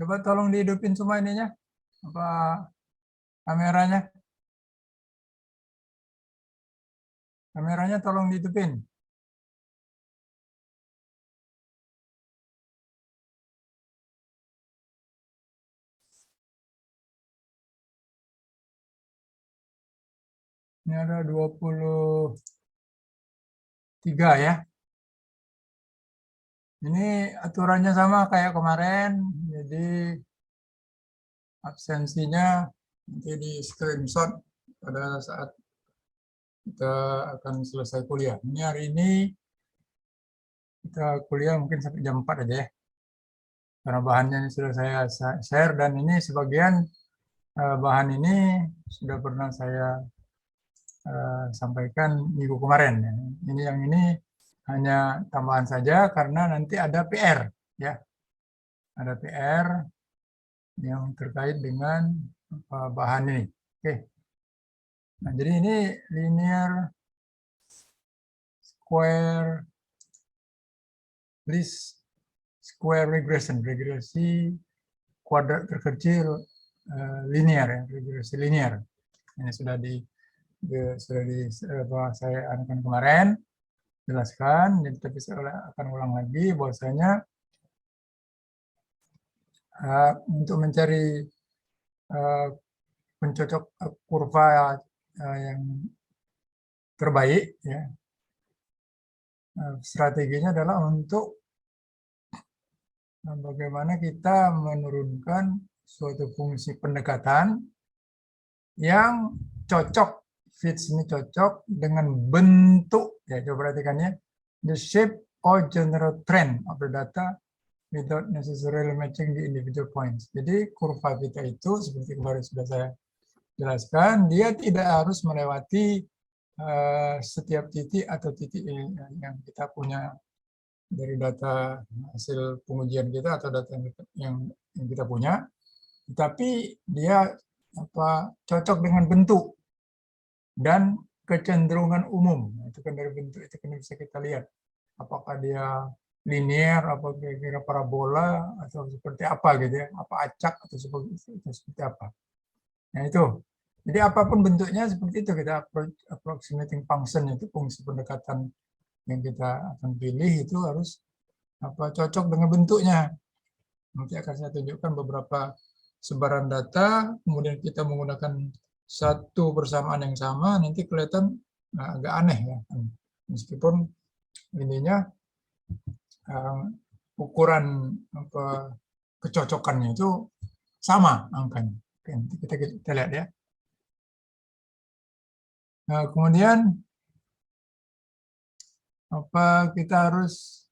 Coba tolong dihidupin semua ininya, apa kameranya? Kameranya tolong dihidupin. Ini ada 23 ya. Ini aturannya sama kayak kemarin, jadi absensinya nanti di screenshot pada saat kita akan selesai kuliah. Ini hari ini kita kuliah mungkin sampai jam 4 aja ya. Karena bahannya ini sudah saya share dan ini sebagian bahan ini sudah pernah saya sampaikan minggu kemarin. Ya. Ini yang ini hanya tambahan saja karena nanti ada PR ya. Ada PR yang terkait dengan bahan ini. Oke. Nah, jadi ini linear square least square regression, regresi kuadrat terkecil linear ya, regresi linear. Ini sudah saya anukan kemarin, jelaskan, jadi tapi saya akan ulang lagi bahwasanya untuk mencari pencocok kurva yang terbaik ya, strateginya adalah untuk bagaimana kita menurunkan suatu fungsi pendekatan yang cocok, fits ini cocok dengan bentuk, ya coba perhatikan ya, the shape or general trend of the data without necessarily matching the individual points. Jadi kurva kita itu seperti kemarin sudah saya jelaskan, dia tidak harus melewati setiap titik atau titik yang kita punya dari data hasil pengujian kita atau data yang kita punya, tapi dia cocok dengan bentuk dan kecenderungan umum. Itu kan dari bentuk itu kan bisa kita lihat apakah dia linear, apa kira-kira parabola atau seperti apa gitu ya, apa acak atau seperti apa. Nah itu. Jadi apapun bentuknya seperti itu, kita approximating function, itu fungsi pendekatan yang kita akan pilih itu harus cocok dengan bentuknya. Nanti akan saya tunjukkan beberapa sebaran data, kemudian kita menggunakan satu persamaan yang sama, nanti kelihatan agak aneh ya. Meskipun ininya ukuran kecocokannya itu sama angkanya. Oke, nanti kita lihat ya. Nah, kemudian kita harus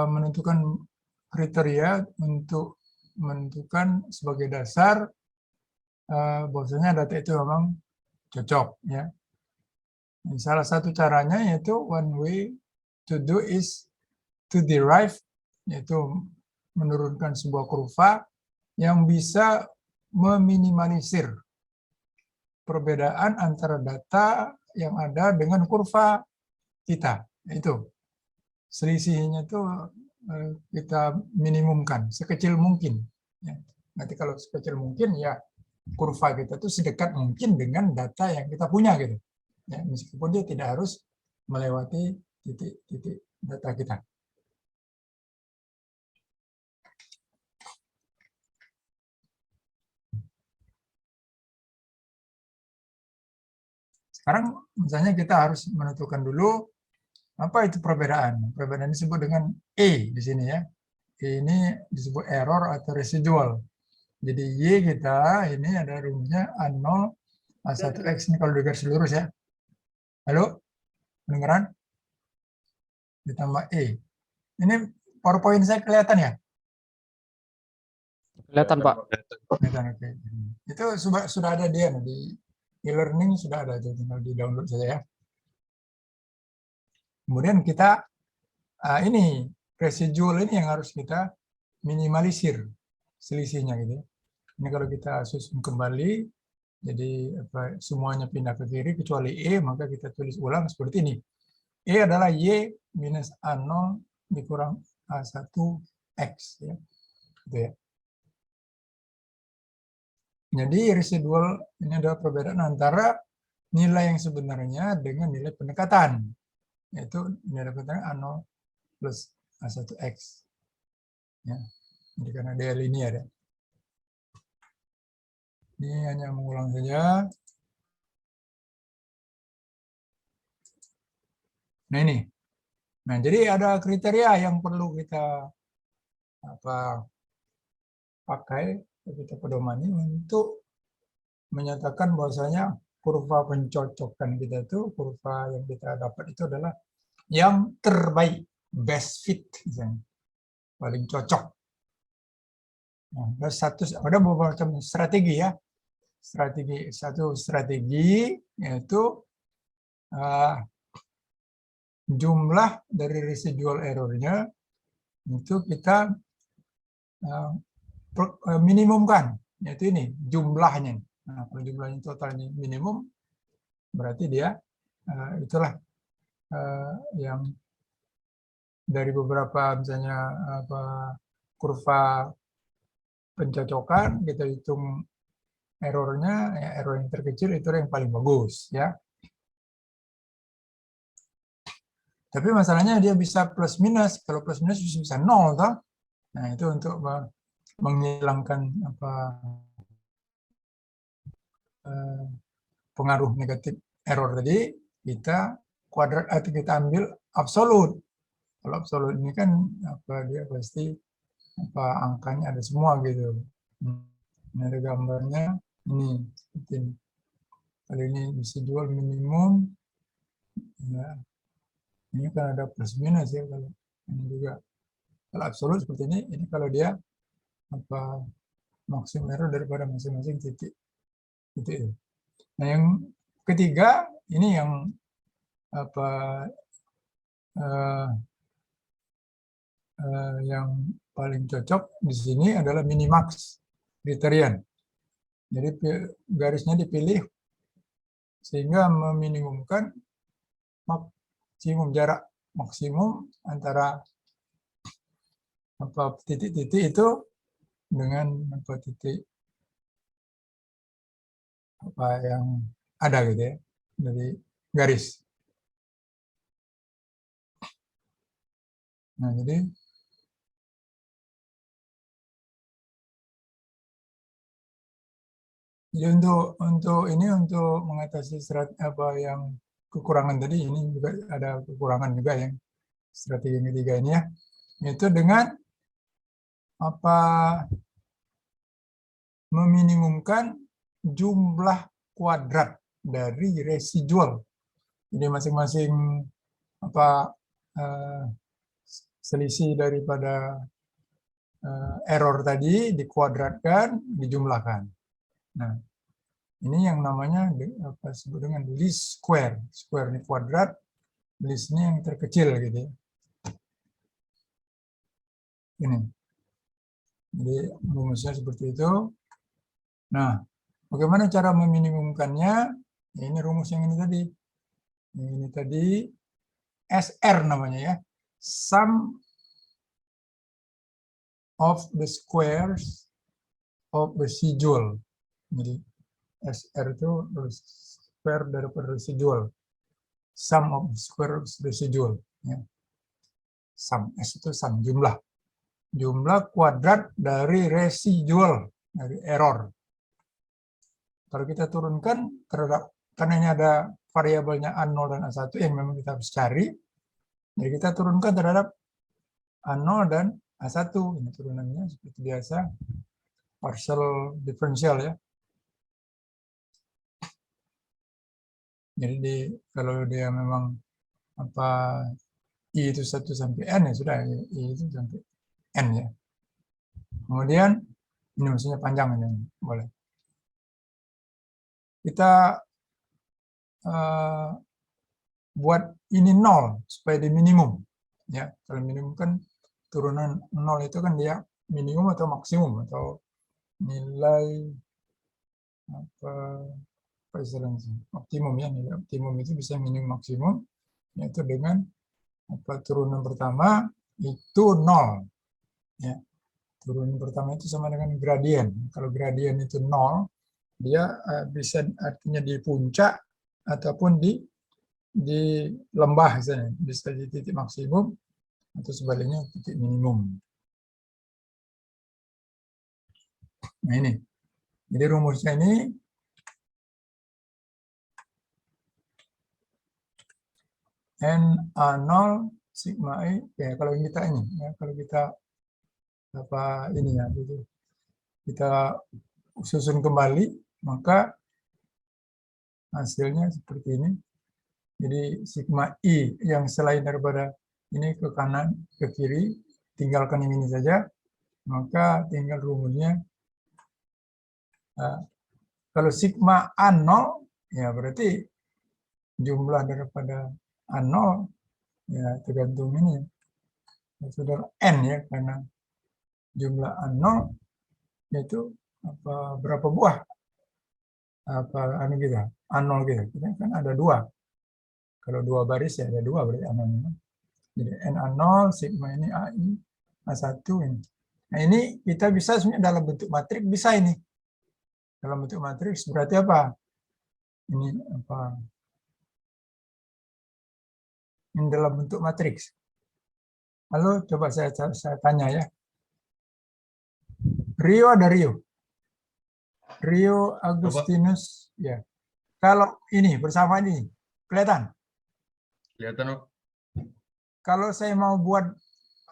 menentukan kriteria untuk menentukan sebagai dasar bahwasanya data itu memang cocok ya. Salah satu caranya yaitu one way to do is to derive, yaitu menurunkan sebuah kurva yang bisa meminimalisir perbedaan antara data yang ada dengan kurva kita. Itu selisihnya itu kita minimumkan sekecil mungkin. Ya. Nanti kalau sekecil mungkin ya kurva kita itu sedekat mungkin dengan data yang kita punya gitu. Ya, meskipun dia tidak harus melewati titik-titik data kita. Sekarang misalnya kita harus menentukan dulu apa itu perbedaan. Perbedaan disebut dengan E di sini ya. E ini disebut error atau residual. Jadi Y kita ini ada rumusnya A0 A1X, ini kalau di garis lurus ya. Halo? Kedengeran? Ditambah E. Ini PowerPoint saya kelihatan ya? Kelihatan, Pak. Kelihatan, oke. Itu sudah ada dia di e-learning, sudah ada, tinggal di download saja ya. Kemudian kita ini residual ini yang harus kita minimalisir selisihnya gitu. Ini kalau kita susun kembali, jadi semuanya pindah ke kiri kecuali E, maka kita tulis ulang seperti ini. E adalah Y minus A0 dikurang A1X. Ya. Gitu ya. Jadi residual ini adalah perbedaan antara nilai yang sebenarnya dengan nilai pendekatan. Yaitu nilai pendekatan A0 plus A1X. Ya. Jadi karena dia linear ya. Ini hanya mengulang saja. Nah ini. Nah jadi ada kriteria yang perlu kita pakai, kita pedomani untuk menyatakan bahwasanya kurva pencocokan kita itu, kurva yang kita dapat itu adalah yang terbaik, best fit, misalnya. Paling cocok. Nah, ada beberapa macam strategi ya. Satu strategi yaitu jumlah dari residual errornya itu kita minimumkan, yaitu ini jumlahnya. Nah, kalau jumlahnya totalnya minimum, berarti dia itulah yang dari beberapa misalnya kurva pencocokan kita hitung errornya, ya, error yang terkecil itu yang paling bagus ya. Tapi masalahnya dia bisa plus minus. Kalau plus minus bisa nol, toh. Nah itu untuk menghilangkan pengaruh negatif error tadi, kita kuadrat atau kita ambil absolut. Kalau absolut ini kan dia pasti angkanya ada semua gitu. Ini ada gambarnya ini seperti ini. Kali ini bisa jual minimum. Ya. Ini kan ada plus minus ya, kalau ini juga. Kalau absolut seperti ini kalau dia maksimum error daripada masing-masing titik. Gitu. Nah yang ketiga ini yang yang paling cocok di sini adalah minimax criterion. Jadi garisnya dipilih sehingga meminimumkan maksimum jarak maksimum antara titik-titik itu dengan titik yang ada gitu ya dari garis. Nah jadi untuk mengatasi yang kekurangan tadi, ini juga ada kekurangan juga yang strategi yang ketiga ini ya, yaitu dengan meminimumkan jumlah kuadrat dari residual. Jadi masing-masing selisih daripada error tadi dikuadratkan, dijumlahkan. Nah, ini yang namanya disebut dengan least square. Square ini kuadrat, least ini yang terkecil gitu ya. Ini. Jadi rumusnya seperti itu. Nah, bagaimana cara meminimumkannya? Ya, ini rumus yang ini tadi. Ini tadi SR namanya ya. Sum of the squares of residual. Jadi SR itu square daripada residual. Sum of the square residual. Ya. Sum, S itu sum, jumlah. Jumlah kuadrat dari residual, dari error. Kalau kita turunkan terhadap, karena ini ada variabelnya A0 dan A1 yang memang kita harus cari, jadi kita turunkan terhadap A0 dan A1. Ini turunannya seperti biasa, partial differential ya. Jadi kalau dia memang I itu 1 sampai N ya sudah, I itu sampai N ya. Kemudian, ini maksudnya panjang ini, boleh. Kita buat ini 0 supaya di minimum. Ya, kalau minimum kan turunan 0 itu kan dia minimum atau maksimum atau nilai apa istilahnya optimum ya, nilai optimum itu bisa minimum maksimum. yaitu dengan turunan pertama itu 0. Ya. Turunan pertama itu sama dengan gradien. Kalau gradien itu 0, dia bisa artinya di puncak ataupun di lembah misalnya, bisa di titik maksimum atau sebaliknya titik minimum. Nah ini, jadi rumusnya ini NA0 sigma I, ya kalau kita ini, ya kalau kita apa ini ya, gitu. Kita susun kembali, maka hasilnya seperti ini. Jadi sigma I yang selain daripada ini ke kanan, ke kiri, tinggalkan yang ini saja, maka tinggal rumusnya. Kalau sigma A0, ya berarti jumlah daripada A0, ya tergantung ini. Ya, sudah N ya, karena jumlah A0 yaitu berapa buah kita A0 kita kan ada 2. Kalau 2 baris ya ada 2 berarti A0. Jadi NA0 sigma ini AI A1 ini. Nah ini kita bisa sebenarnya dalam bentuk matriks bisa ini. Dalam bentuk matriks berarti apa? Ini apa? Ini dalam bentuk matriks. Lalu coba saya tanya ya. Rio ada Rio. Rio Agustinus ya. Kalau ini bersama ini kelihatan? Kelihatan. Kalau saya mau buat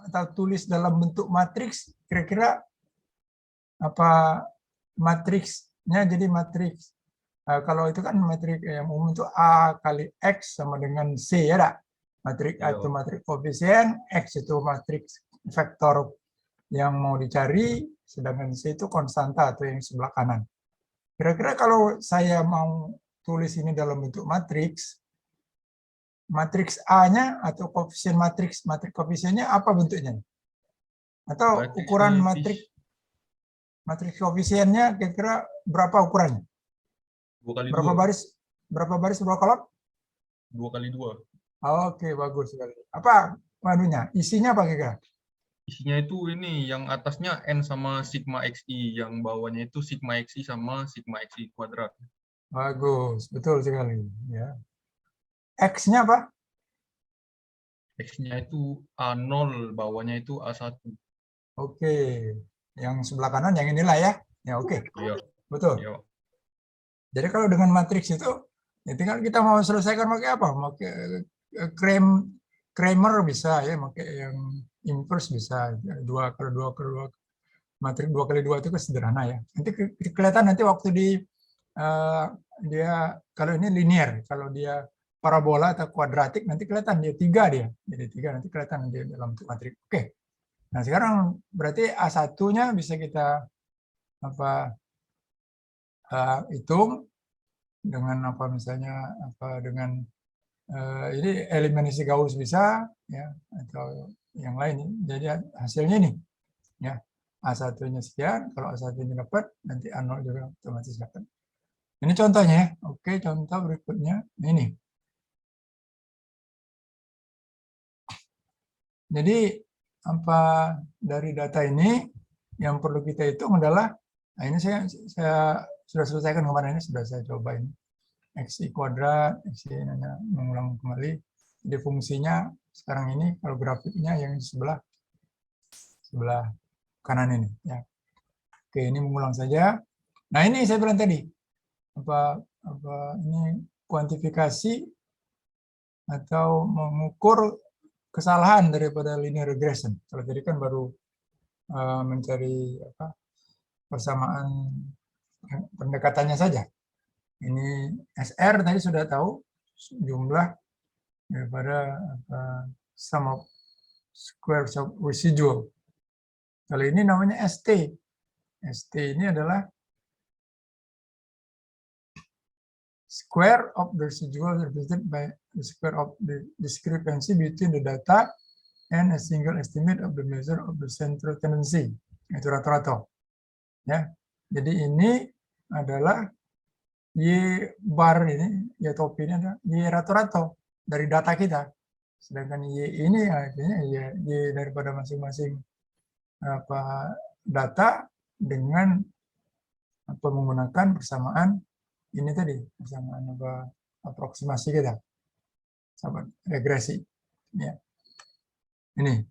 atau tulis dalam bentuk matriks, kira-kira apa matriksnya jadi matriks. Kalau itu kan matriks yang umum itu A kali X sama dengan C ya, dak? Matriks A itu matriks koefisien, X itu matriks vektor yang mau dicari, sedangkan C itu konstanta atau yang sebelah kanan. Kira-kira kalau saya mau tulis ini dalam bentuk matriks, matriks A-nya atau koefisien matriks koefisiennya apa bentuknya? Atau ukuran matriks koefisiennya kira-kira berapa ukurannya? 2 kali 2. Berapa baris berapa kolom? 2 kali 2. Oke, bagus sekali. Apa manunya? Isinya apa kira-kira? Isinya itu ini, yang atasnya N sama sigma XI, yang bawahnya itu sigma XI sama sigma XI kuadrat. Bagus, betul sekali. Ya. X-nya apa? X-nya itu A0, bawahnya itu A1. Oke, yang sebelah kanan yang inilah ya. Ya oke, Iya. betul. Iya. Jadi kalau dengan matriks itu, ya tinggal kita mau selesaikan pakai apa? Pakai Kramer bisa ya, pakai yang inverse bisa. 2 kali 2 kali 2. Matriks 2 kali 2 itu kan sederhana ya. Nanti kelihatan nanti waktu dia kalau ini linear, kalau dia parabola atau kuadratik nanti kelihatan dia 3 dia. Jadi 3 nanti kelihatan dia dalam bentuk matriks. Oke. Nah, sekarang berarti A1-nya bisa kita hitung dengan apa misalnya dengan ini eliminasi Gauss bisa ya atau yang lain. Jadi hasilnya nih ya A1-nya sekian, kalau A1-nya dapat nanti A0 juga otomatis dapat. Ini contohnya ya. Oke, contoh berikutnya ini. Jadi apa dari data ini yang perlu kita hitung adalah, nah ini saya sudah selesaikan kemarin, ini sudah saya coba ini. XI kuadrat, XI mengulang kembali. Jadi fungsinya sekarang ini kalau grafiknya yang di sebelah kanan ini ya. Oke, ini mengulang saja. Nah, ini saya bilang tadi ini kuantifikasi atau mengukur kesalahan daripada linear regression. Kalau tadi kan baru mencari persamaan pendekatannya saja. Ini SR tadi sudah tahu jumlah daripada sum of squares of residual. Kalau ini namanya ST. ST ini adalah square of the residual represented by the square of the discrepancy between the data and a single estimate of the measure of the central tendency. Itu rata-rata. Ya. Jadi ini adalah Y bar ini, Y topi ini adalah Y rata-rata. dari data kita. Sedangkan Y ini artinya Y daripada masing-masing data dengan menggunakan persamaan ini tadi, persamaan aproksimasi kita, sahabat regresi. Ya. Ini,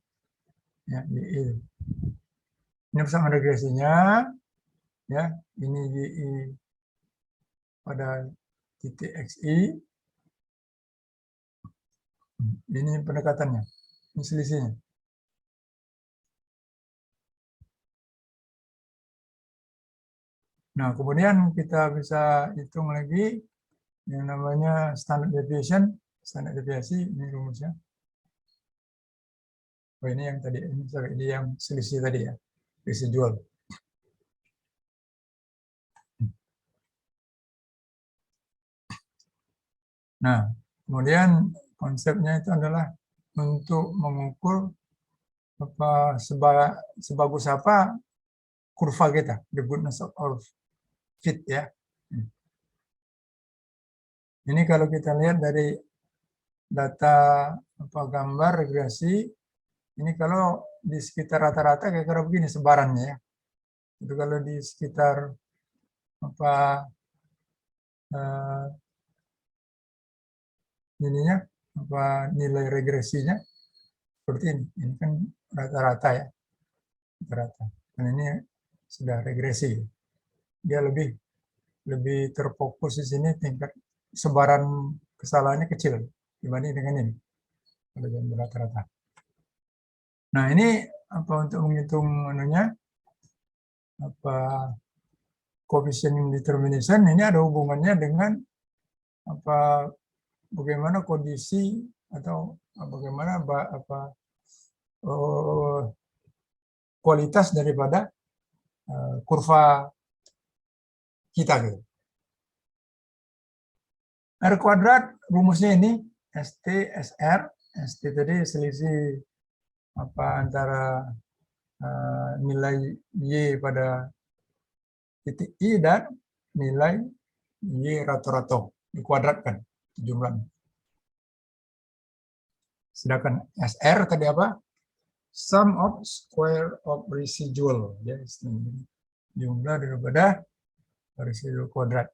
ya, Y. Ini persamaan regresinya, ya. Ini Y pada titik XI. Ini pendekatannya, ini selisihnya. Nah, kemudian kita bisa hitung lagi yang namanya standard deviation, standar deviasi, ini rumusnya. Oh, ini yang tadi, ini yang selisih tadi ya, residual. Nah, kemudian konsepnya itu adalah untuk mengukur sebagus apa kurva kita, the goodness of our fit ya. Ini kalau kita lihat dari data gambar regresi, ini kalau di sekitar rata-rata kira-kira begini sebarannya ya. Itu kalau di sekitar ininya nilai regresinya seperti ini. Ini kan rata-rata ya, rata. Dan ini sudah regresi. Dia lebih terfokus di sini, tingkat sebaran kesalahannya kecil dibanding dengan ini. Kalau yang rata-rata. Nah, ini untuk menghitung coefficient determination, ini ada hubungannya dengan bagaimana kondisi atau bagaimana kualitas daripada kurva kita gitu. R kuadrat rumusnya ini ST SR. ST tadi selisih antara nilai Y pada titik I dan nilai Y rata-rata dikuadratkan jumlahnya. Sedangkan SR tadi apa? Sum of square of residual. Ya, jumlah daripada residual kuadrat.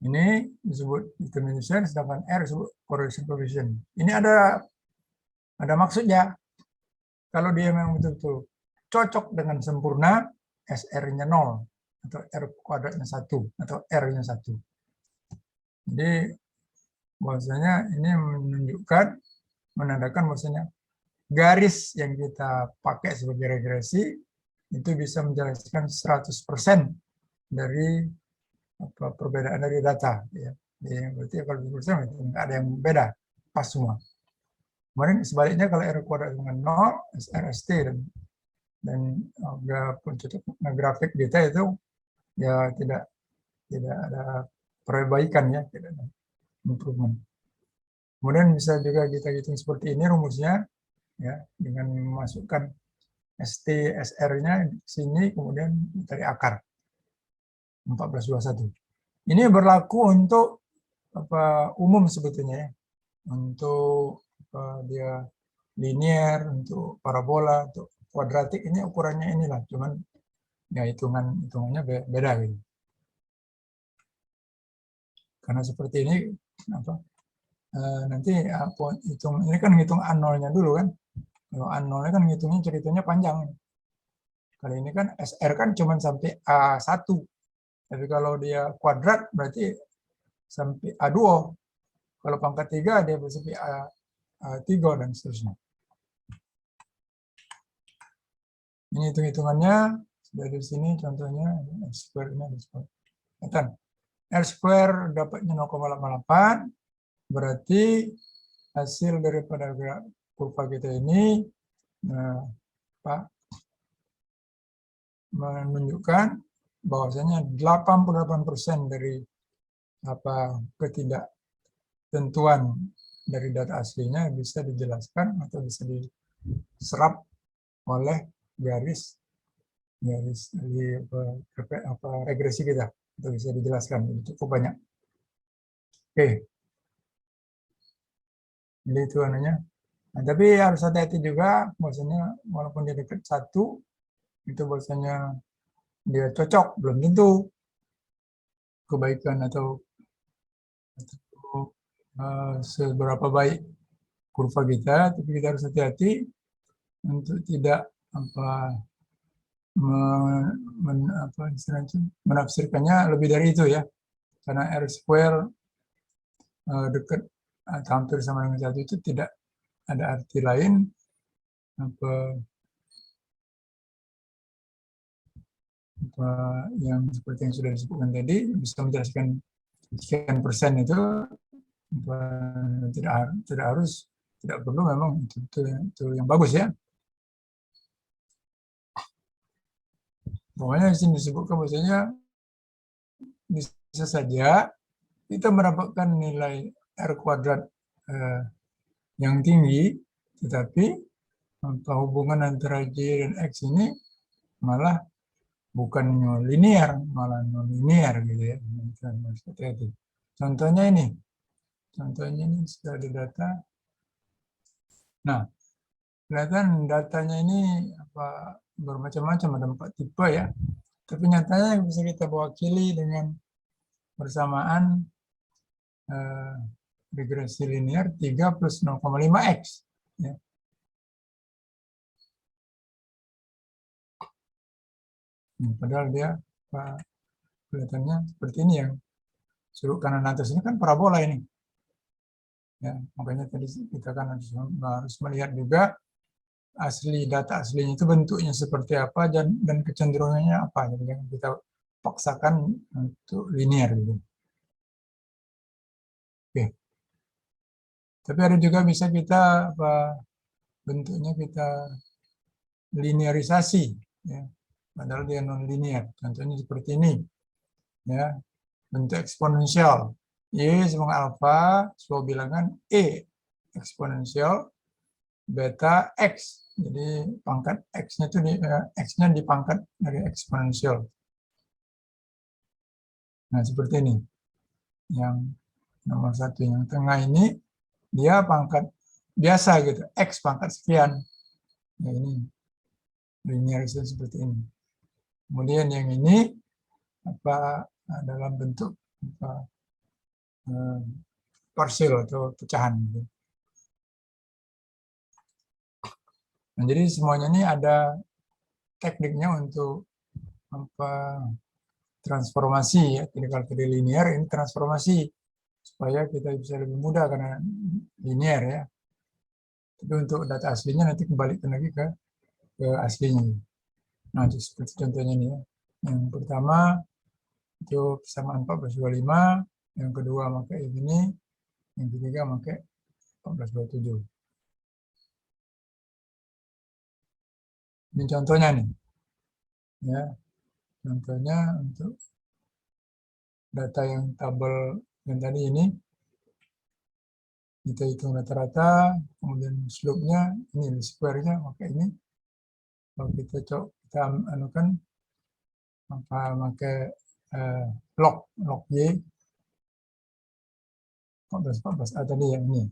Ini disebut determination, sedangkan R disebut correlation coefficient. Ini ada maksudnya. Kalau dia memang betul-betul cocok dengan sempurna, SR-nya 0, atau R kuadratnya 1, atau R-nya 1. Jadi, bahwasanya ini menandakan bahwasanya garis yang kita pakai sebagai regresi itu bisa menjelaskan 100% dari perbedaan dari data. Ya. Jadi, berarti kalau 100% itu nggak ada yang beda, pas semua. Kemudian sebaliknya kalau R kuadrat dengan 0, SRST dan grafik kita itu ya tidak ada perbaikan ya, tidak ada improvement. Kemudian bisa juga kita hitung seperti ini rumusnya ya, dengan memasukkan ST SR-nya di sini kemudian dari akar 1421. Ini berlaku untuk umum sebetulnya ya. Untuk dia linear, untuk parabola, untuk kuadratik ini ukurannya inilah, cuman ya hitungannya beda gitu. Karena seperti ini nanti ini kan ngitung A0-nya dulu kan. Kalau A0-nya kan ngitungnya ceritanya panjang. Kali ini kan SR kan cuma sampai A1. Tapi kalau dia kuadrat berarti sampai A2. Kalau pangkat 3 dia bisa sampai A3 dan seterusnya. Ini hitung-hitungannya dari sini contohnya R square ini R square. R square dapatnya 0,88, berarti hasil daripada kurva kita ini menunjukkan bahwasanya 88% dari ketidaktentuan dari data aslinya bisa dijelaskan atau bisa diserap oleh garis regresi kita, itu bisa dijelaskan, itu cukup banyak. Oke. Jadi itu anunya. Nah, tapi harus hati-hati juga, bahwasanya walaupun dia dekat 1, itu bahwasanya dia cocok, belum tentu kebaikan atau seberapa baik kurva kita, tapi kita harus hati-hati untuk tidak menafsirkannya lebih dari itu ya, karena R square dekat atau hampir sama dengan 1 itu tidak ada arti lain yang seperti yang sudah disebutkan tadi, bisa menjelaskan sekian persen itu tidak harus, tidak perlu, memang itu yang bagus ya. Pokoknya di sini disebutkan bahwasanya bisa saja kita mendapatkan nilai R kuadrat yang tinggi, tetapi hubungan antara Y dan X ini malah bukan linear, malah non-linear gitu ya. Contohnya ini sudah di data. Nah, kelihatan datanya ini bermacam-macam, ada 4 tipe ya. Tapi nyatanya bisa kita wakili dengan persamaan regresi linear 3 plus 0,5x. Ya. Padahal dia kelihatannya seperti ini yang sudut kanan atas ini kan parabola ini. Ya, makanya tadi kita kan harus melihat juga data aslinya itu bentuknya seperti apa dan kecenderungannya apa. Jadi jangan kita paksakan untuk linear gitu. Oke. Tapi ada juga bisa kita bentuknya kita linearisasi ya. Padahal dia non linear. Contohnya seperti ini. Ya. Bentuk eksponensial. Y sama alfa, sebuah bilangan E eksponensial beta X. Jadi pangkat X-nya itu X-nya dipangkat dari eksponensial. Nah, seperti ini. Yang nomor 1, yang tengah ini dia pangkat biasa gitu, X pangkat sekian. Nah, ini linearisasi seperti ini. Kemudian yang ini dalam bentuk parsial atau pecahan. Nah, jadi semuanya ini ada tekniknya untuk transformasi ya. Jadi kalau tadi linear, ini transformasi supaya kita bisa lebih mudah karena linear ya. Tapi untuk data aslinya nanti kembalikan lagi ke aslinya. Nah, seperti contohnya ini ya. Yang pertama itu persamaan 1425, yang kedua pakai ini, yang ketiga pakai 1427. Ini contohnya nih. Ya. Contohnya untuk data yang tabel yang tadi ini kita hitung rata-rata, kemudian slope-nya ini square-nya pakai ini. Kalau kita anukan pakai log Y 14 tadi yang ini.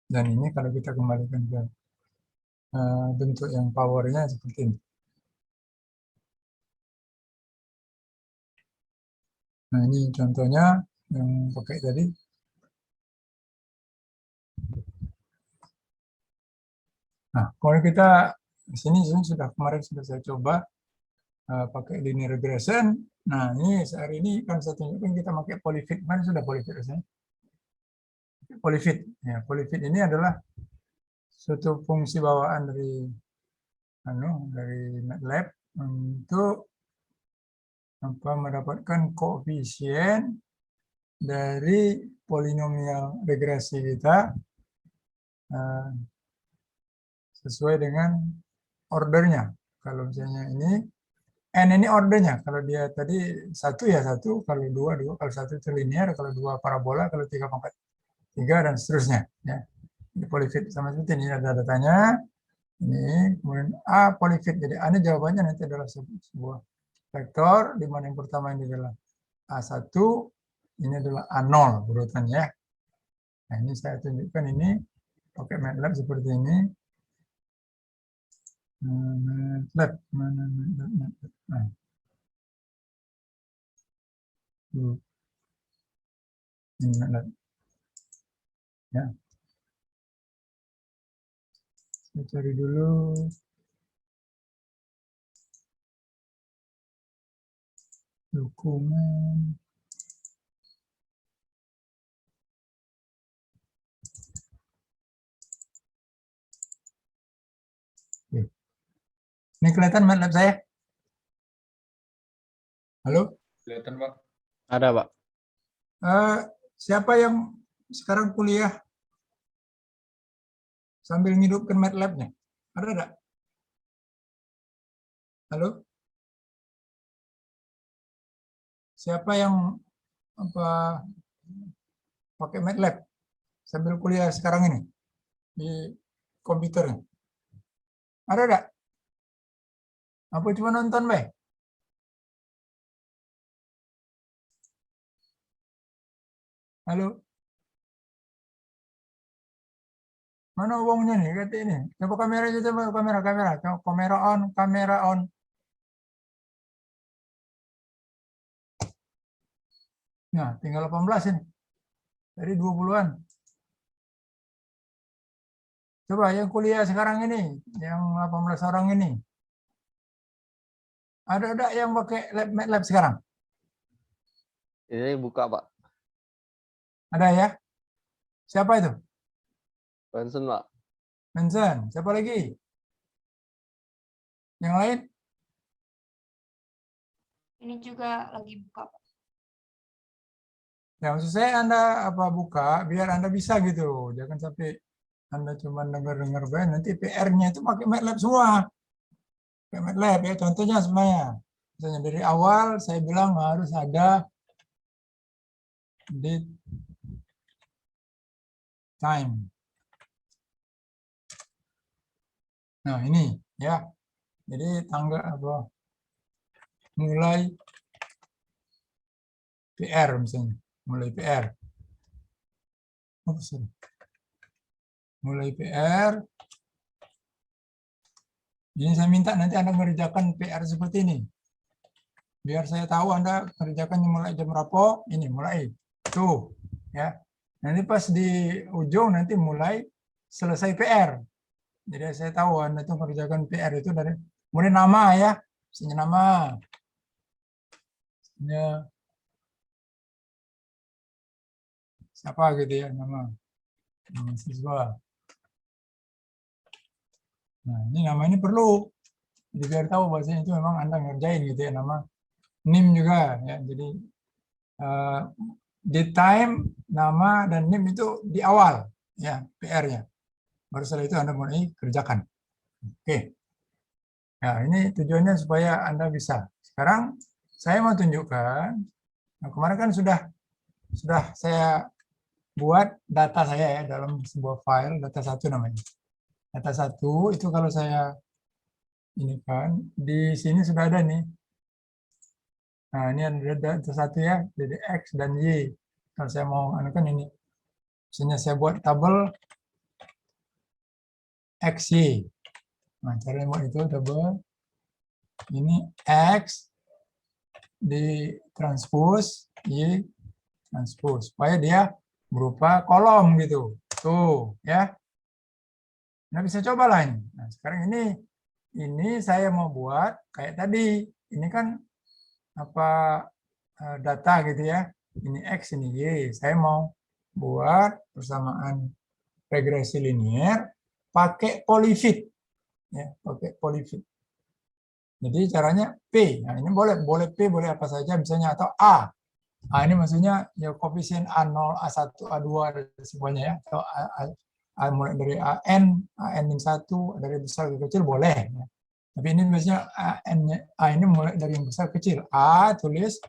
Dan ini kalau kita kembalikan ke bentuk yang powernya seperti ini. Nah, ini contohnya yang pakai tadi. Nah, kalau kita di sini kemarin sudah saya coba pakai linear regression. Nah, ini sehari ini kan saya tunjukkan kita pakai polyfit. Mana sudah polyfit rasanya? Polyfit. Ya, polyfit ini adalah suatu fungsi bawaan dari MATLAB untuk mendapatkan koefisien dari polinomial regresi kita sesuai dengan ordernya. Kalau misalnya ini N ini ordernya. Kalau dia tadi 1 ya 1, kalau 2, kalau 1 itu linear, kalau 2 parabola, kalau 3 pangkat 3 dan seterusnya. Ya. Ini polyfit sama seperti ini ada datanya. Ini kemudian A polyfit. Jadi A ini jawabannya nanti adalah sebuah vektor, di mana yang pertama ini adalah A1, ini adalah A0 urutannya. Nah, ini saya tunjukkan ini pakai MATLAB seperti ini. MATLAB, mana MATLAB? Nah. Ini MATLAB. Ya. Saya cari dulu. Dokumen. Oke. Ini kelihatan MATLAB saya? Halo? Kelihatan, Pak? Ada, Pak. Siapa yang sekarang kuliah sambil ngidupkan MATLAB-nya? Ada enggak? Halo? Siapa yang pakai MATLAB sambil kuliah sekarang ini di komputernya? Ada enggak? Apa cuma nonton, Bay? Halo? Mana uangnya nih? Kata ini. Coba kamera aja, coba kamera. Coba kamera on. Nah, tinggal 18 ini. Dari 20-an. Coba yang kuliah sekarang ini, yang 18 orang ini. Ada yang pakai MATLAB sekarang? Ini buka, Pak. Ada ya? Siapa itu? Benson, Pak. Vincent. Siapa lagi? Yang lain? Ini juga lagi buka, Pak. Ya, maksud saya Anda buka biar Anda bisa gitu. Jangan sampai Anda cuma dengar-dengar baik, nanti PR-nya itu pakai MATLAB semua. Pakai MATLAB ya, contohnya semuanya. Misalnya dari awal saya bilang harus ada date time. Nah, ini ya. Jadi tanggal mulai PR misalnya. Mulai PR. Mulai PR. Ini saya minta nanti Anda mengerjakan PR seperti ini. Biar saya tahu Anda kerjakan mulai jam berapa. Ini mulai. Tuh. Ya. Nanti pas di ujung nanti mulai selesai PR. Jadi saya tahu Anda itu mengerjakan PR itu dari kemudian nama ya. Misalnya nama. Ya. Siapa gitu ya nama siswa. Nah, ini nama ini perlu. Jadi biar tahu bahasanya itu memang Anda ngerjain gitu ya, nama NIM juga ya. Jadi date time, nama dan NIM itu di awal ya PR-nya. Baru setelah itu Anda mulai kerjakan. Oke. Nah, ini tujuannya supaya Anda bisa. Sekarang saya mau tunjukkan. Nah, kemarin kan sudah saya buat data saya ya dalam sebuah file, data 1 namanya. Data 1 itu kalau saya ini kan di sini sudah ada nih. Nah, ini ada data 1 ya, jadi X dan Y. Kalau saya mau kan ini. Misalnya saya buat tabel XY. Nah, cara buat itu tabel ini X di transpose Y transpose supaya dia berupa kolom gitu. Tuh, ya. Nah, bisa coba lah ini. Nah, sekarang ini saya mau buat kayak tadi. Ini kan data gitu ya. Ini X, ini Y. Saya mau buat persamaan regresi linier pakai polyfit. Ya, pakai polyfit. Jadi caranya P. Nah, ini boleh P, boleh apa saja misalnya atau A. Nah, ini maksudnya ya koefisien A0, A1, A2 dan semuanya ya. Atau mulai dari AN, AN-1 dari besar ke kecil boleh. Ya. Tapi ini biasanya A ini mulai dari yang besar ke kecil. A tulis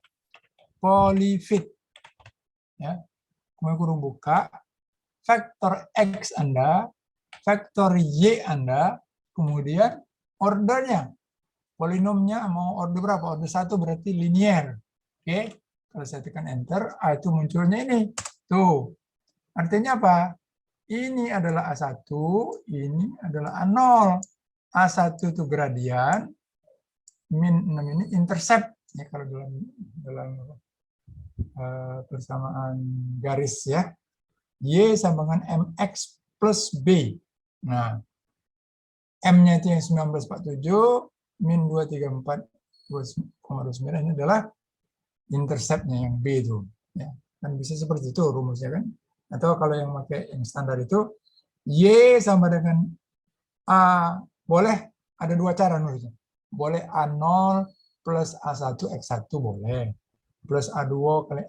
polyfit. Ya. Kemudian kurung buka. Faktor X Anda, faktor Y Anda, kemudian ordernya. Polinomnya mau order berapa? Order 1 berarti linear. Oke. Kalau saya tekan enter, A itu munculnya ini. Tuh. Artinya apa? Ini adalah A1, ini adalah A0. A1 itu gradian, min 6 ini intercept. Ya, kalau dalam persamaan garis ya. Y sama dengan MX plus B. Nah, M-nya itu yang 1947, min 234,29 ini adalah interceptnya yang B itu. Ya. Kan bisa seperti itu rumusnya kan. Atau kalau yang pakai yang standar itu, Y sama dengan A, boleh ada dua cara nulisnya. Boleh A0 plus A1 X1 boleh. Plus A2 kali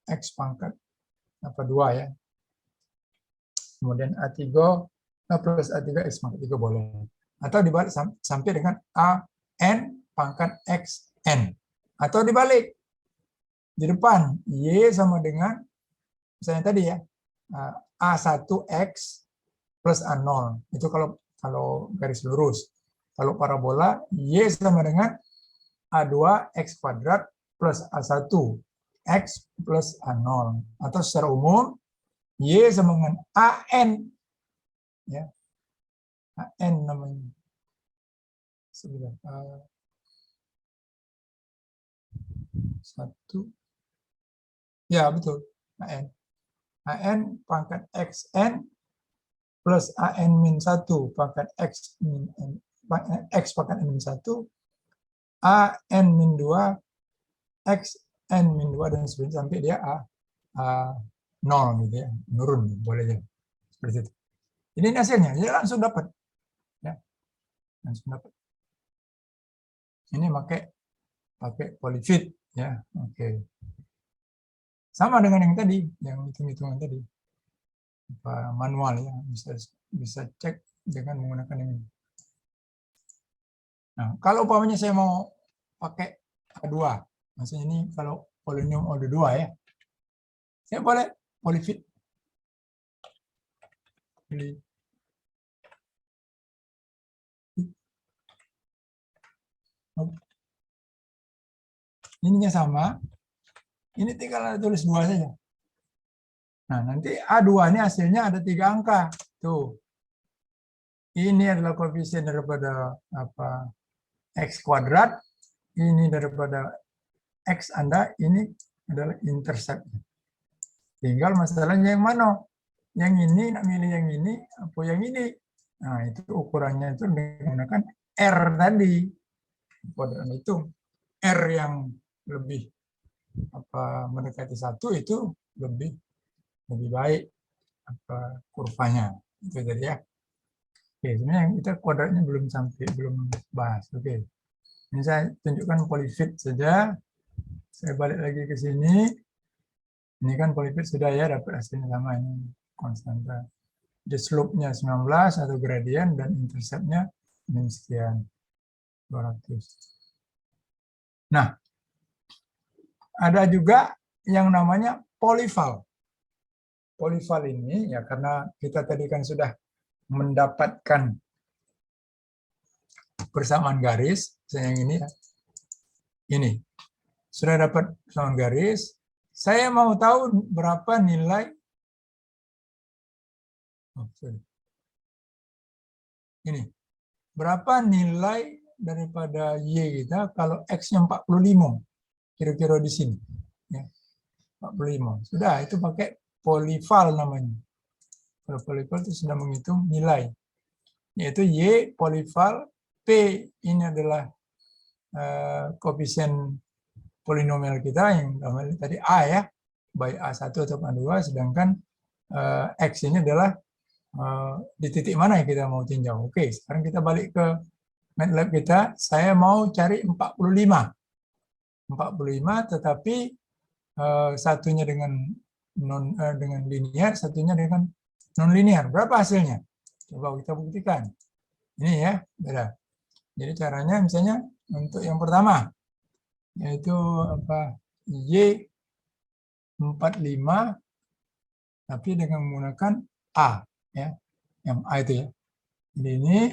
X pangkat apa 2 ya. Kemudian A3 plus A3 X pangkat 3 boleh. Atau dibalik sampai dengan AN pangkat XN. Atau dibalik. Di depan, Y sama dengan, misalnya tadi ya, A1X plus A0. Itu kalau garis lurus. Kalau parabola, Y sama dengan A2X kuadrat plus A1 X plus A0. Atau secara umum, Y sama dengan AN. Ya. AN namanya. Sebentar. A1. Ya, betul. AN. AN pangkat XN plus AN min 1 pangkat X min N, X pangkat N min 1, AN min 2, XN min 2, dan sebagainya sampai dia A0 gitu ya. Nurun, boleh ya. Seperti itu. Ini hasilnya, dia langsung dapat. Ya. Langsung dapat. Ini pakai polyfit ya. Oke. Sama dengan yang tadi, yang hitung-hitungan tadi. Manual ya, bisa cek dengan menggunakan ini. Nah, kalau umpamanya saya mau pakai A2, maksudnya ini kalau polinomium order 2 ya, saya boleh polyfit. Ininya sama, ini tinggal tulis 2 saja. Nah, nanti A2 ini hasilnya ada 3 angka. Tuh. Ini adalah koefisien daripada X kuadrat, ini daripada X Anda, ini adalah intercept. Tinggal masalahnya yang mana? Yang ini, nak milih yang ini, apa yang ini? Nah, itu ukurannya itu menggunakan R tadi. Pada itu R yang lebih mendekati 1 itu lebih baik kurvanya. Itu tadi ya. Oke, sebenarnya kita kuadratnya belum bahas. Oke. Ini saya tunjukkan polyfit saja. Saya balik lagi ke sini. Ini kan polyfit sudah ya, dapat hasilnya sama ini konstanta. The slope-nya 19 atau gradien dan intercept-nya min sekian 200. Nah, ada juga yang namanya polyval. Polyval ini ya karena kita tadi kan sudah mendapatkan persamaan garis, misalnya yang ini ya. Ini. Sudah dapat persamaan garis, saya mau tahu berapa nilai ini. Berapa nilai daripada Y kita kalau X-nya 45. Kira-kira di sini. Ya. 45. Sudah, itu pakai polyval namanya. Kalau polyval itu sudah menghitung nilai. Yaitu Y polyval P ini adalah koefisien polinomial kita yang tadi A ya, baik A1 atau A2, sedangkan X ini adalah di titik mana yang kita mau tinjau. Oke, sekarang kita balik ke MATLAB kita, saya mau cari 45. 45 tetapi satunya dengan linear, satunya dengan non linear. Berapa hasilnya? Coba kita buktikan. Ini ya, beda. Jadi caranya misalnya untuk yang pertama yaitu Y 45 tapi dengan menggunakan A ya. Yang A itu ya. Jadi ini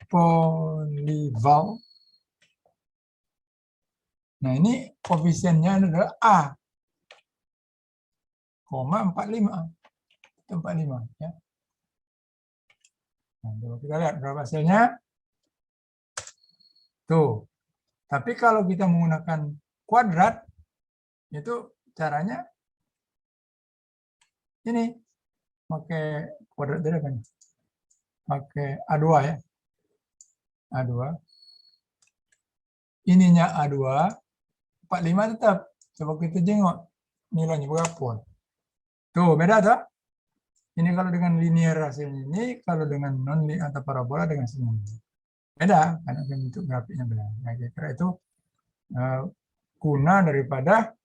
polyval Nah, ini koefisiennya adalah A, koma 45. Itu 45 ya. Nah, coba kita lihat berapa hasilnya. Tuh. Tapi kalau kita menggunakan kuadrat, itu caranya ini. Pakai kuadrat dia kan. Pakai A2 ya. A2. Ininya A2, 45 tetap. Coba kita jengok nilainya berapa. Tuh, beda tuh. Ini kalau dengan linear hasilnya ini, kalau dengan non atau parabola dengan sini. Beda, karena bentuk grafiknya beda. Nah, kira-kira itu guna daripada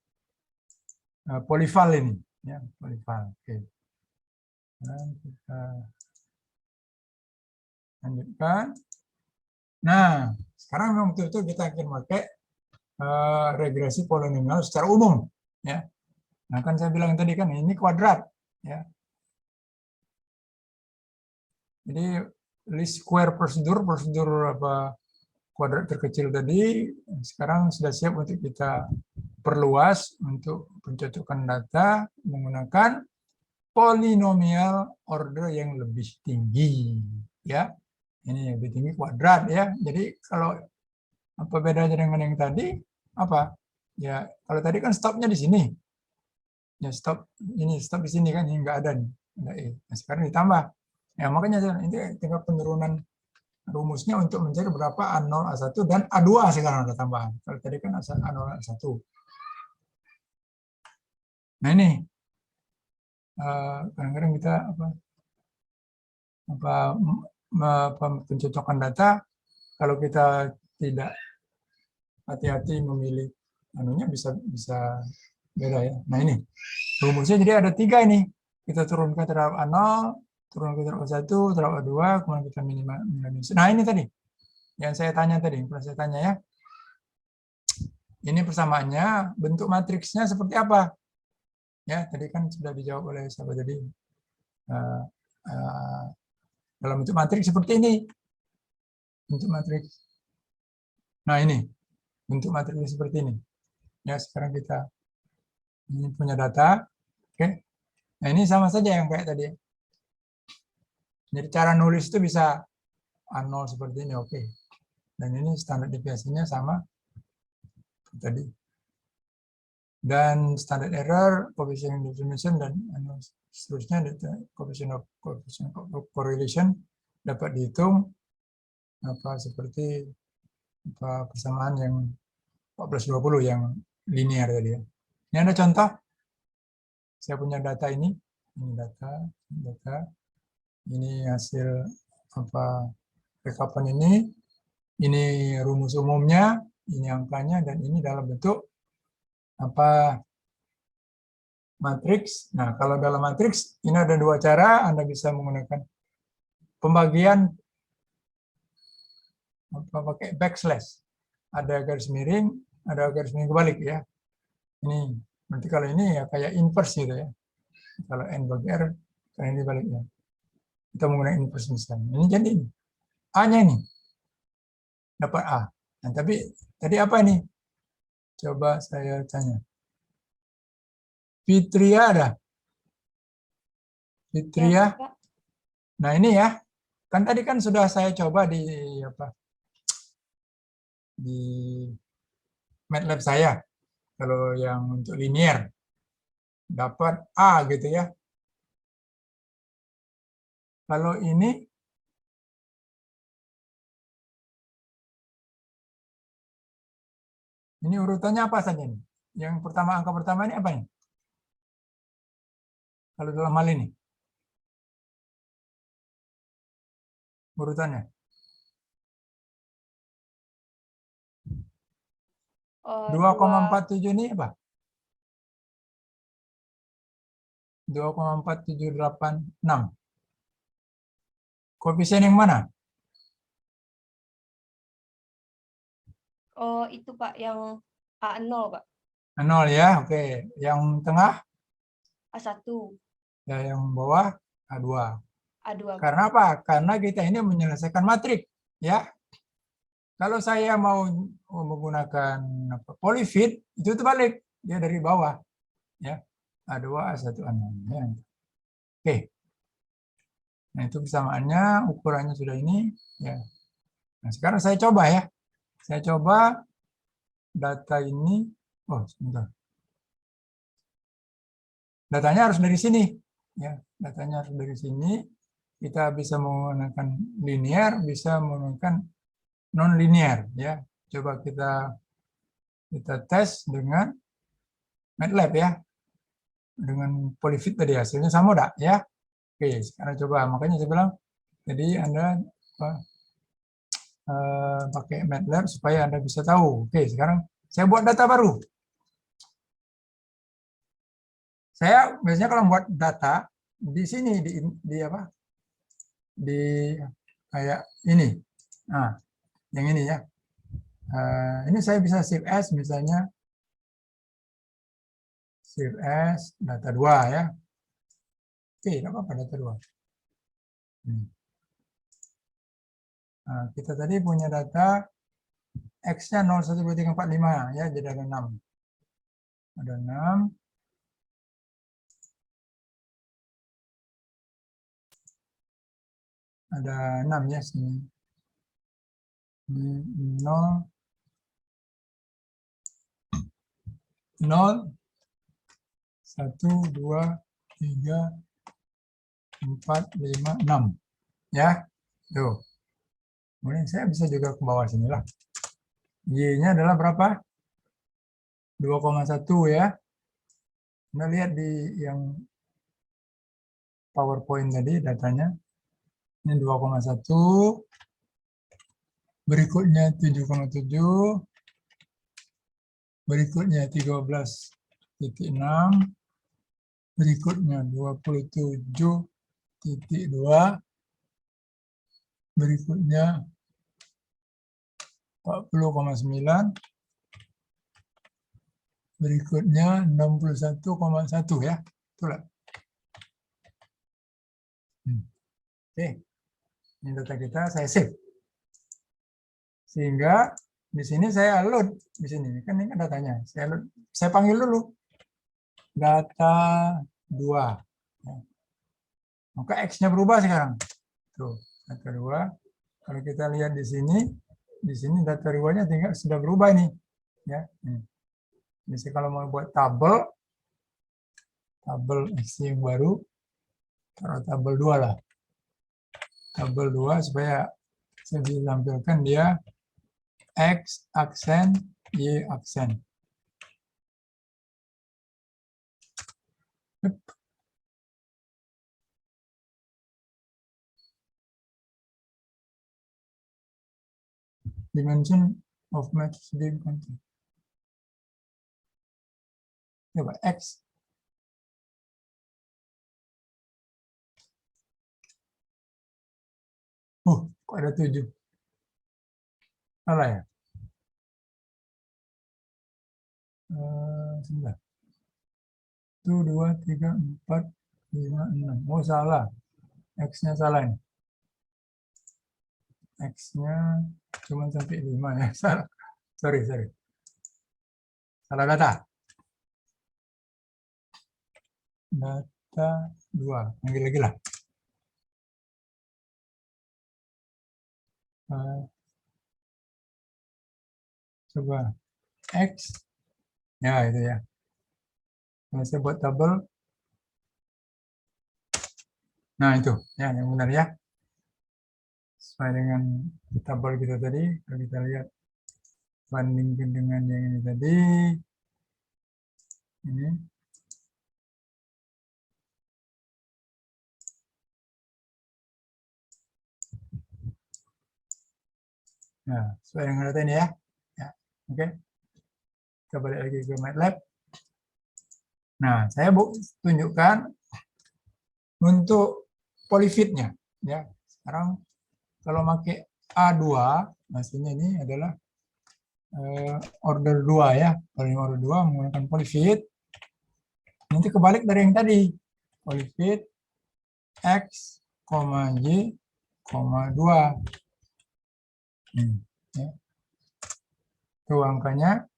polival ini. Ya, polival. Oke. Nah, kita lanjutkan. Nah, sekarang memang betul-betul kita akan pakai regresi polinomial secara umum. Ya. Nah, kan saya bilang tadi kan ini kuadrat. Ya. Jadi least square prosedur apa kuadrat terkecil tadi sekarang sudah siap untuk kita perluas untuk pencocokan data menggunakan polinomial order yang lebih tinggi, ya. Ini lebih tinggi kuadrat ya. Jadi kalau apa bedanya dengan yang tadi? Apa? Ya kalau tadi kan stopnya di sini. Ya stop ini stop di sini kan ini enggak ada nih. Enggak, nah, sekarang ditambah. Ya, makanya ini tingkat penurunan rumusnya untuk mencari berapa A0, A1, dan A2 sekarang ada tambahan. Kalau tadi kan A0, A1. Nah ini, kadang-kadang kita pencocokan data, kalau kita tidak hati-hati memilih anunya bisa beda ya. Nah ini, rumusnya jadi ada 3 ini. Kita turunkan terhadap A0, turun ke terhadap A1, terhadap A2, kemudian kita minimalisir. Nah ini tadi yang saya tanya tadi, pernah saya tanya ya. Ini persamaannya, bentuk matriksnya seperti apa? Ya, tadi kan sudah dijawab oleh sahabat tadi. Dalam bentuk matriks seperti ini. Bentuk matriks. Nah ini, bentuk matriksnya seperti ini. Ya, sekarang kita ini punya data. Oke. Nah ini sama saja yang kayak tadi. Jadi cara nulis itu bisa A0 seperti ini, oke. Dan ini standar deviasinya sama tadi. Dan standard error, coefficient of distribution, dan seterusnya, coefficient of correlation dapat dihitung seperti persamaan yang 14-20 yang linear tadi ya. Ini ada contoh. Saya punya data ini data. Ini hasil rekapan ini rumus umumnya, ini angkanya, dan ini dalam bentuk matriks. Nah, kalau dalam matriks ini ada 2 cara. Anda bisa menggunakan pembagian pakai backslash. Ada garis miring, ada garis miring kebalik ya. Ini berarti kalau ini ya kayak inverse gitu ya. Kalau n bagi r, kalau ini baliknya. Kita menggunakan inverse misalnya. Ini jadi A-nya ini dapat A. Nah, tapi tadi apa nih? Coba saya tanya. Fitria ada? Fitria? Ya, Pak. Nah ini ya, kan tadi kan sudah saya coba di MATLAB saya. Kalau yang untuk linear dapat A gitu ya. Kalau ini urutannya apa saja nih? Yang pertama, angka pertama ini apa nih? Kalau dalam hal ini urutannya 2,47 ini apa? 2,4786. Koefisien yang mana? Oh, itu Pak yang A0, Pak. 0 ya, oke. Yang tengah? A1, Ya, yang bawah A2. A2. Pak. Karena apa? Karena kita ini menyelesaikan matrik, ya. Kalau saya mau menggunakan polyfit, itu terbalik. Dia dari bawah. Ya. A2, A1, A6. Ya. Oke. Nah, itu persamaannya, ukurannya sudah ini. Ya. Nah, sekarang saya coba ya. Saya coba data ini. Oh, sebentar. Datanya harus dari sini. Ya, datanya harus dari sini. Kita bisa menggunakan linear, bisa menggunakan non-linear. Ya, coba kita tes dengan MATLAB ya, dengan polyfit tadi hasilnya sama enggak ya? Oke, sekarang coba. Makanya saya bilang, jadi Anda pakai MATLAB supaya Anda bisa tahu. Oke, sekarang saya buat data baru. Saya biasanya kalau buat data di sini di apa? Di kayak ini. Nah, yang ini ya. Ini saya bisa Shift S misalnya. Shift S data 2 ya. Oke, tidak apa-apa data 2. Nah, kita tadi punya data X-nya 0, 1, 2, 3, 4, 5 ya, jadi ada 6. Ada 6. Ada 6 ya sini. 0 1, 2, 3, 4, 5, 6 ya. Tuh. Kemudian saya bisa juga ke bawah sini lah. Y-nya adalah berapa? 2,1 ya. Anda lihat di yang PowerPoint tadi datanya. Ini 2,1. Berikutnya 7,7. Berikutnya 13,6. Berikutnya 27,2. Berikutnya 40,9. Berikutnya 61,1 ya. Itulah. Oke. Ini data kita saya save. Sehingga di sini saya load di sini. Kan ini datanya. Saya load. Saya panggil dulu data 2. Maka X-nya berubah sekarang. Tuh, data 2. Kalau kita lihat di sini data 2-nya tinggal sudah berubah nih. Ya. Jadi kalau mau buat tabel X yang baru, taruh tabel 2 lah. Tabel 2 supaya saya bisa tampilkan dia X aksen, Y aksen. Dimension of match being content. Coba X. Kok ada 7? Salah ya? Sebentar. 1, 2, 3, 4, 5, 6. Oh, salah. X-nya salah ini. X-nya cuma sampai 5 ya. Salah. Sorry. Salah data. Data 2. Panggil lagi lah. Coba X. Ya, itu ya. Kalau saya buat tabel. Nah, itu. Ya, yang benar ya. Sesuai dengan tabel kita tadi. Kalau kita lihat bandingkan dengan yang ini tadi. Ini. Nah, sesuai dengan data ini ya. Oke. Kita balik lagi ke MATLAB. Nah, saya tunjukkan untuk polyfitnya. Ya, sekarang kalau pakai A2, maksudnya ini adalah order 2 ya. Kalau order 2 menggunakan polyfit. Nanti kebalik dari yang tadi. Polyfit X, Y, 2. Ya. Tuh angkanya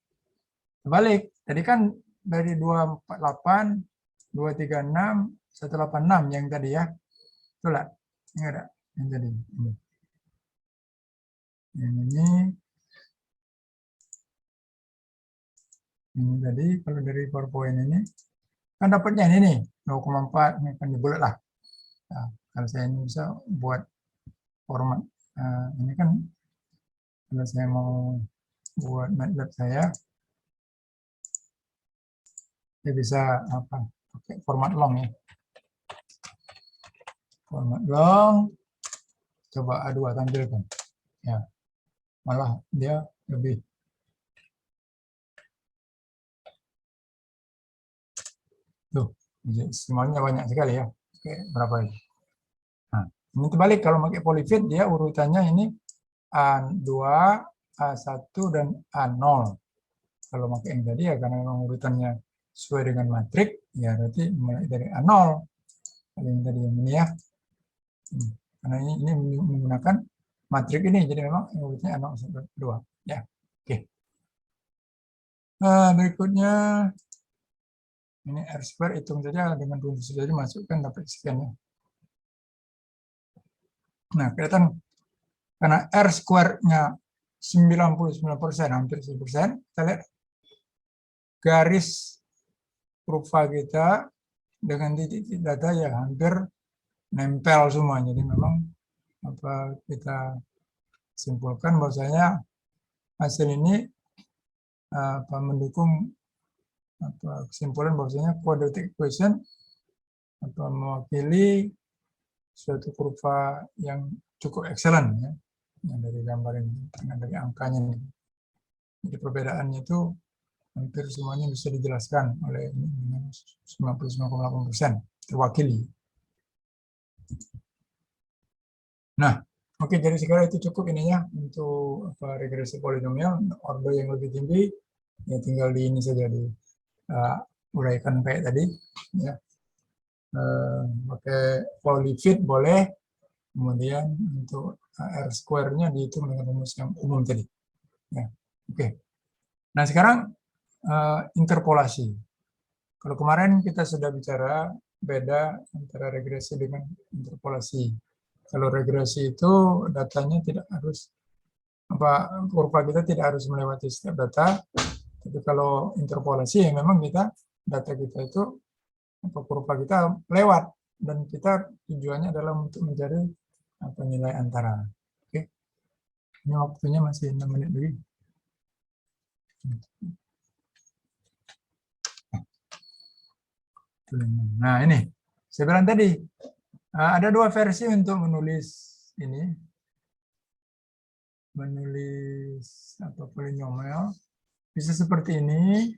terbalik. Tadi kan dari 248, 236, 186 yang tadi ya. Itulah. Ini ada yang tadi. Yang ini tadi kalau dari PowerPoint ini kan dapatnya ini nih 0,4 ini kan dibulat lah. Nah, kalau saya ini bisa buat format ini kan kalau saya mau buat MATLAB saya bisa apa pakai format long ya. Format long coba A2 tampilkan ya, malah dia lebih tuh semuanya banyak sekali ya. Oke, berapa ini? Nah, ini terbalik kalau pakai polyfit dia urutannya ini A2, A1 dan A0. Kalau pakai yang tadi ya karena memang urutannya sesuai dengan matrik ya berarti mulai dari A0. Kalau yang tadi yang ini ya. Karena ini menggunakan matrik ini jadi memang urutannya A0 sampai 2 ya. Oke. Nah, berikutnya ini R2 hitung saja dengan rumus saja masukkan dapat sekian ya. Nah, kelihatan karena R2-nya 99%, hampir 100%, kita lihat garis kurva kita dengan titik-titik data ya hampir nempel semua. Jadi memang apa kita simpulkan bahwasanya hasil ini apa mendukung apa kesimpulan bahwasanya quadratic equation atau mewakili suatu kurva yang cukup excellent ya, yang dari gambar ini, karena dari angkanya ini. Jadi perbedaannya itu hampir semuanya bisa dijelaskan oleh 99,8% terwakili. Nah, oke, jadi sekarang itu cukup ininya untuk apa, regresi polinomial order yang lebih tinggi ya tinggal di ini saja di uraikan kayak tadi ya. Pakai polyfit boleh, kemudian untuk R2-nya dihitung dengan rumus yang umum tadi ya. Oke. Nah sekarang interpolasi. Kalau kemarin kita sudah bicara beda antara regresi dengan interpolasi. Kalau regresi itu datanya tidak harus apa kurva kita tidak harus melewati setiap data, tapi kalau interpolasi ya memang kita data kita itu apa kurva kita lewat dan kita tujuannya adalah untuk mencari apa nilai antara. Oke. Ini waktunya masih 6 menit lagi. Nah, ini saya bilang tadi ada dua versi untuk menulis ini. Menulis apa polinomial. Bisa seperti ini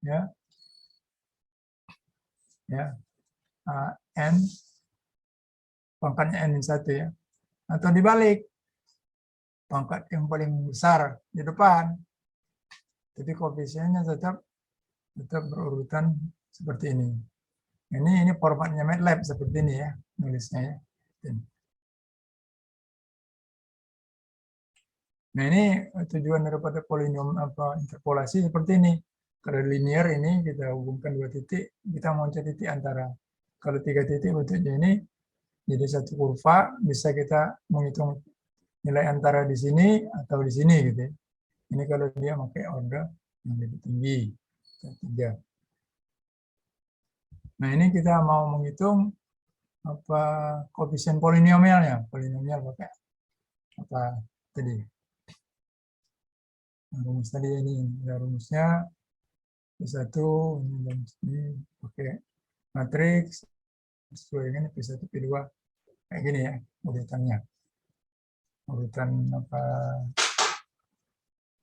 ya. Ya. N pangkatnya N-1 ya. Atau dibalik. Pangkat yang paling besar di depan. Jadi koefisiennya tetap berurutan seperti ini. Ini formatnya MATLAB seperti ini ya, nulisnya ya. Nah, ini tujuan daripada polinom apa interpolasi seperti ini. Kalau linear ini kita hubungkan dua titik, kita mau cari titik antara. Kalau tiga titik bentuknya ini jadi satu kurva, bisa kita menghitung nilai antara di sini atau di sini gitu. Ini kalau dia pakai order yang lebih tinggi. 3. Nah, ini kita mau menghitung apa koefisien polinomialnya. Polinomial pakai apa tadi? Nah, rumus tadi ini ada rumusnya P1 ini pakai matriks sesuai dengan P1 P2 kayak gini ya urutannya. Urutan apa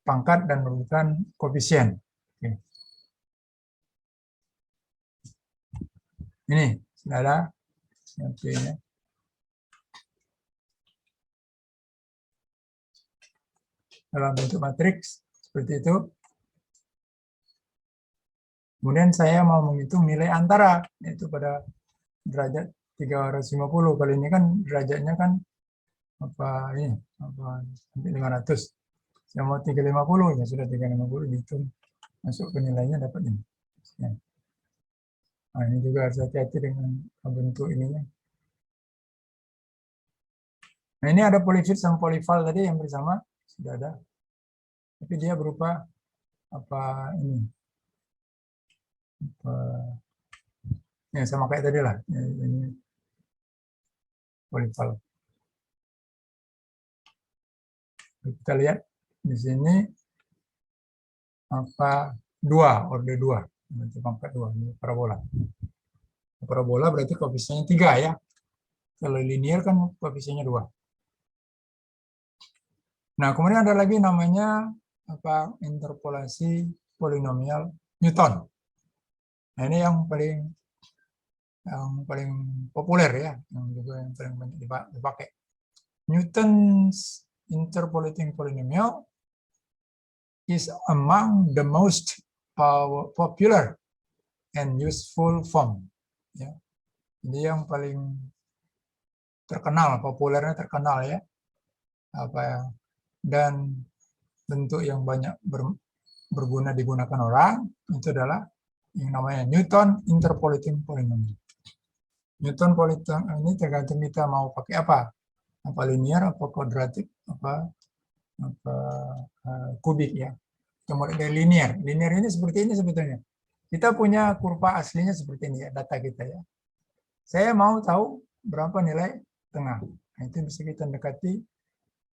pangkat dan urutan koefisien. Oke. Ini sudah ada P-nya. Dalam bentuk matriks seperti itu. Kemudian saya mau menghitung nilai antara yaitu pada derajat 350. Kali ini kan derajatnya kan apa ini apa sampai 500. Yang mau 350 ya sudah 350 dihitung masuk ke nilainya dapat ini. Ya. Nah, ini juga harus hati-hati dengan bentuk ininya. Nah, ini ada polyfit sama polyval tadi yang bersama sudah ada. Tapi dia berupa apa ini? Apa, ya sama kayak tadi lah. Ya, ini polyval. Kita lihat di sini apa orde 2. Berarti pangkat 2 ini parabola. Parabola berarti koefisiennya 3 ya. Kalau linear kan koefisiennya 2. Nah, kemudian ada lagi namanya apa interpolasi polinomial Newton. Nah, ini yang paling populer ya, yang juga yang paling banyak dipakai. Newton's interpolating polynomial is among the most popular and useful form. Ya. Jadi yang paling terkenal, populernya terkenal ya, apa ya, dan bentuk yang banyak berguna digunakan orang itu adalah yang namanya Newton interpolating polynomial. Newton polynomial ini tergantung kita mau pakai apa linear, apa kuadratik, apa kubik ya. Kemudian dari linear. Linear ini seperti ini sebetulnya. Kita punya kurva aslinya seperti ini ya, data kita ya. Saya mau tahu berapa nilai tengah. Nah, itu bisa kita dekati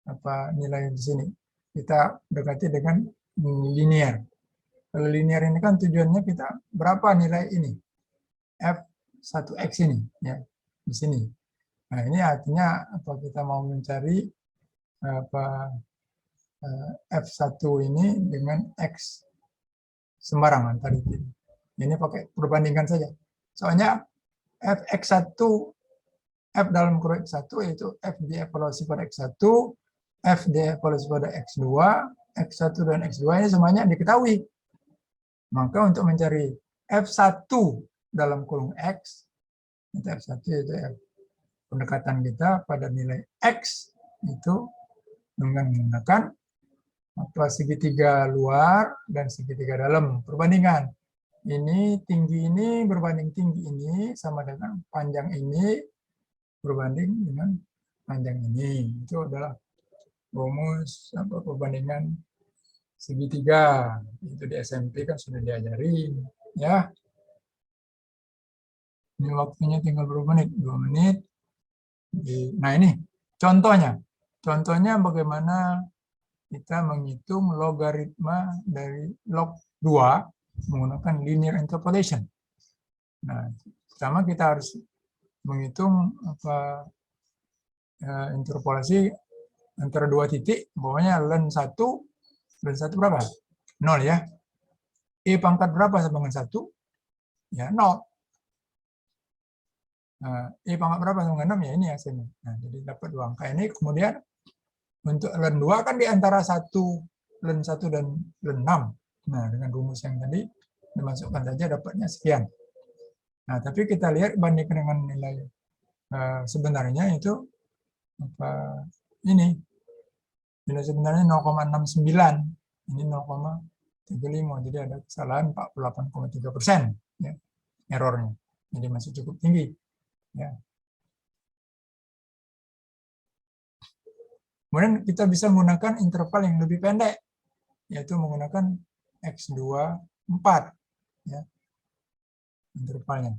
apa nilai di sini. Kita dekati dengan linear. Kalau linear ini kan tujuannya kita berapa nilai ini f1x ini ya di sini. Nah, ini artinya apa kita mau mencari apa f1 ini dengan x sembarangan tadi. Ini pakai perbandingan saja. Soalnya fx1 f dalam kurung x1 yaitu f dievaluasi pada x1, f dievaluasi pada x2, x1 dan x2 ini semuanya diketahui. Maka untuk mencari f1 dalam kurung x, itu f1 itu f pendekatan kita pada nilai x itu dengan menggunakan apa segitiga luar dan segitiga dalam perbandingan. Ini tinggi ini berbanding tinggi ini sama dengan panjang ini berbanding dengan panjang ini. Itu adalah rumus apa perbandingan segitiga. Itu di SMP kan sudah diajarin ya. Ini waktunya tinggal berapa menit? 2 menit. Nah, ini contohnya. Contohnya bagaimana kita menghitung logaritma dari log 2 menggunakan linear interpolation. Nah, pertama kita harus menghitung apa interpolasi antara dua titik, pokoknya len 1 berapa? 0 ya. E pangkat berapa sama dengan 1? Ya 0. Nah, E pangkat berapa sama dengan 6 ya ini hasilnya. Nah, jadi dapat 2 angka ini. Kemudian untuk len 2 kan di antara len 1 dan len 6. Nah, dengan rumus yang tadi dimasukkan saja dapatnya sekian. Nah, tapi kita lihat bandingkan dengan nilai sebenarnya itu apa ini nilai sebenarnya 0,69, ini 0,35, jadi ada kesalahan 48,3% ya, errornya, jadi masih cukup tinggi ya. Kemudian kita bisa menggunakan interval yang lebih pendek, yaitu menggunakan x24 ya, intervalnya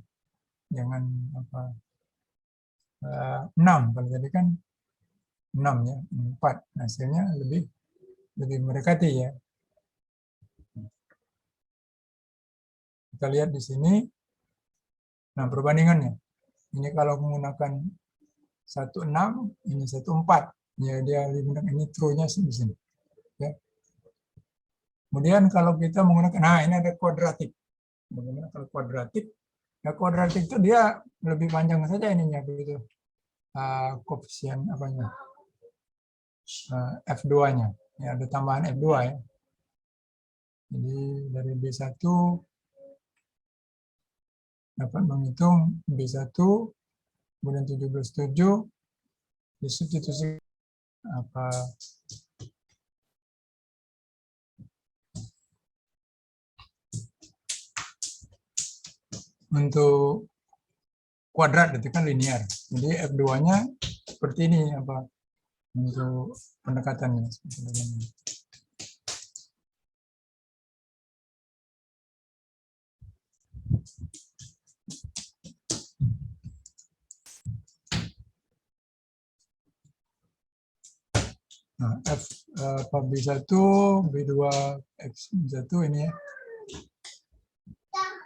jangan apa 6, kalau tadi kan 6 ya, 4. Hasilnya lebih mendekati ya. Kita lihat di sini. Nah, perbandingannya. Ini kalau menggunakan 16, ini 14. Ya, dia ini true-nya di sini. Ya. Kemudian kalau kita menggunakan, nah ini ada kuadratik. Bagaimana kalau kuadratik? Ya, kuadratik itu dia lebih panjang saja ininya begitu. Koefisien apanya? F2-nya. Ya, ada tambahan F2 ya. Jadi dari B1 dapat menghitung B1 kemudian 17,7 disubstitusi apa untuk kuadrat itu kan linear. Jadi F2-nya seperti ini apa untuk pendekatannya. Nah, B1, B2, X1 ini ya.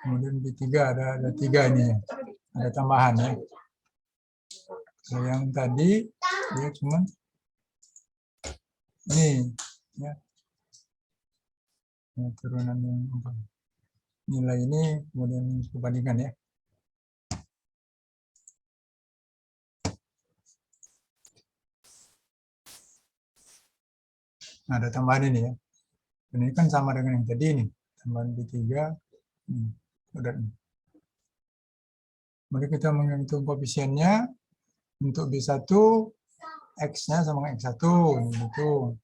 Kemudian B3 ada 3 ini ya. Ada tambahan ya. Kalau yang tadi dia cuma ini ya. Ya, turunan yang nilai ini kemudian perbandingan ya. Nah, ada tambahan ini ya. Dan ini kan sama dengan yang tadi ini. Tambahan B3. Udah. Kemudian kita menghitung koefisiennya. Untuk B1, X-nya sama dengan X1. Gitu.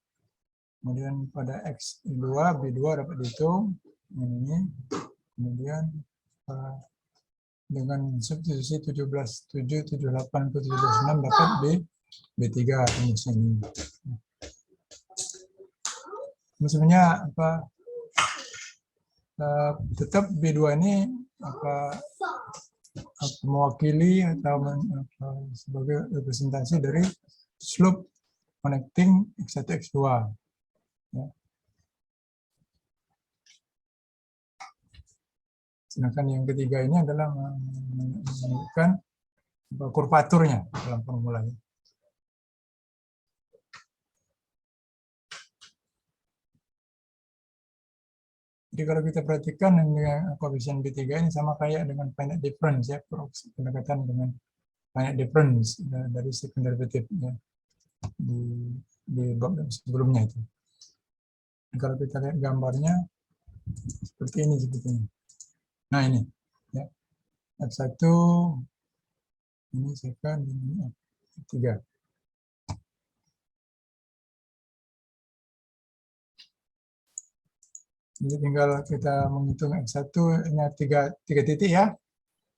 Kemudian pada X2, B2 dapat dihitung. Ini. Kemudian dengan substitusi 17, 7, 78, 76 dapat B3 ini. Sebenarnya apa tetap B2 ini mewakili atau sebagai representasi dari slope connecting X1 X2 ya. Sedangkan yang ketiga ini adalah menunjukkan kurvaturnya dalam formula ini. Jadi kalau kita perhatikan koefisien B3 ini sama kayak dengan finite difference ya, pendekatan dengan finite difference dari second derivative ya, di bab sebelumnya itu. Dan kalau kita lihat gambarnya seperti ini sebetulnya. Nah ini ya, F1 ini second, ini F3. Jadi tinggal kita menghitung X1 ini 3 titik ya.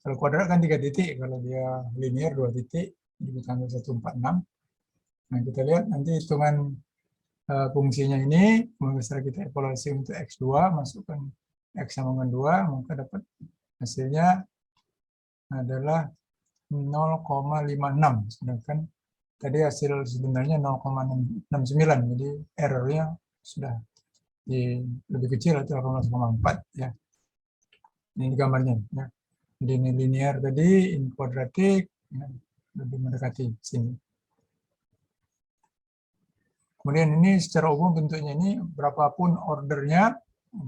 Kalau kuadrat kan 3 titik, kalau dia linear 2 titik, ditambah 146. Nah, kita lihat nanti hitungan fungsinya ini, setelah kita evaluasi untuk X2, masukkan X sama dengan 2, maka dapat hasilnya adalah 0,56. Sedangkan tadi hasil sebenarnya 0,69, jadi errornya sudah lebih kecil atau 0,4 ya. Ini gambarnya ya. Jadi ini linear tadi, ini kuadratik ya, lebih mendekati sini. Kemudian ini secara umum bentuknya ini berapapun ordernya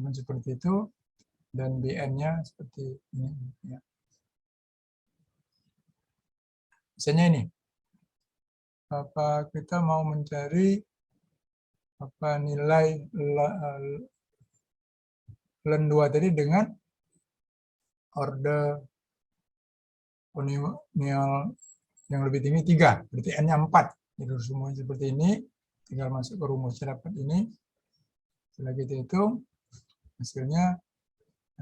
seperti itu dan BN-nya seperti ini ya. Misalnya ini apa kita mau mencari apa nilai len 2 tadi dengan order polinomial yang lebih tinggi 3, berarti N-nya 4. Jadi semuanya seperti ini, tinggal masuk ke rumusnya dapat ini. Setelah kita hitung, hasilnya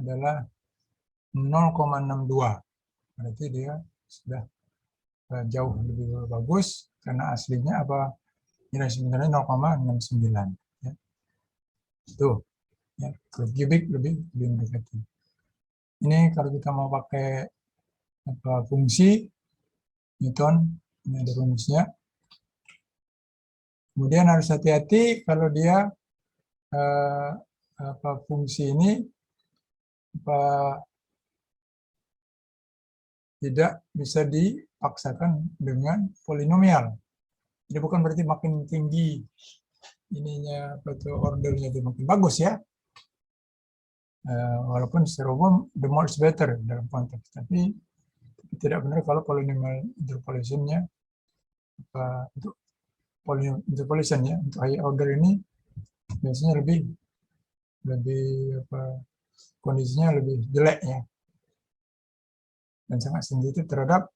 adalah 0,62. Berarti dia sudah jauh lebih bagus, karena aslinya apa nilai sebenarnya 0,69. Ya. Tuh, ya, kubik lebih mendekati. Ini kalau kita mau pakai apa, fungsi Newton, ini ada rumusnya. Kemudian harus hati-hati kalau dia fungsi ini tidak bisa dipaksakan dengan polinomial. Jadi bukan berarti makin tinggi ininya atau ordernya itu makin bagus ya. Walaupun secara umum the more is better dalam konteks, tapi tidak benar kalau polynomial interpolation-nya untuk polynomial interpolation ya untuk high order ini biasanya lebih kondisinya lebih jelek ya dan sangat sensitif terhadap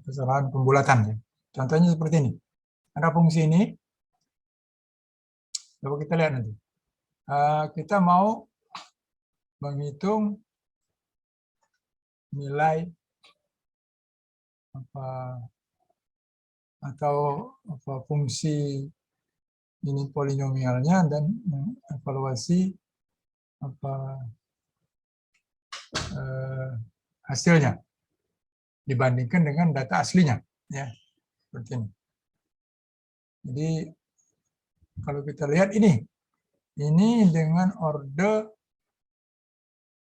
kesalahan pembulatan ya. Contohnya seperti ini, ada fungsi ini, coba kita lihat nanti. Kita mau menghitung nilai atau fungsi ini polinomialnya dan mengevaluasi hasilnya dibandingkan dengan data aslinya, ya seperti ini. Jadi kalau kita lihat ini dengan order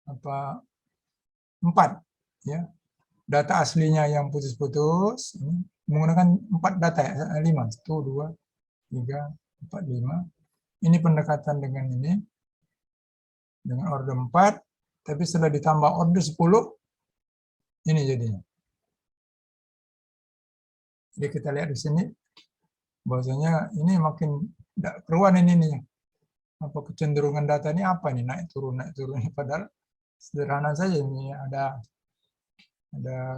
4, ya. Data aslinya yang putus-putus menggunakan 4 data ya, 5, 1, 2, 3, 4, 5. Ini pendekatan dengan ini dengan order 4, tapi setelah ditambah order 10 ini jadinya. Jadi kita lihat di sini bahwasanya ini makin tidak keruan ini nih. Apa kecenderungan data ini apa nih, naik turun padahal sederhana saja ini, ada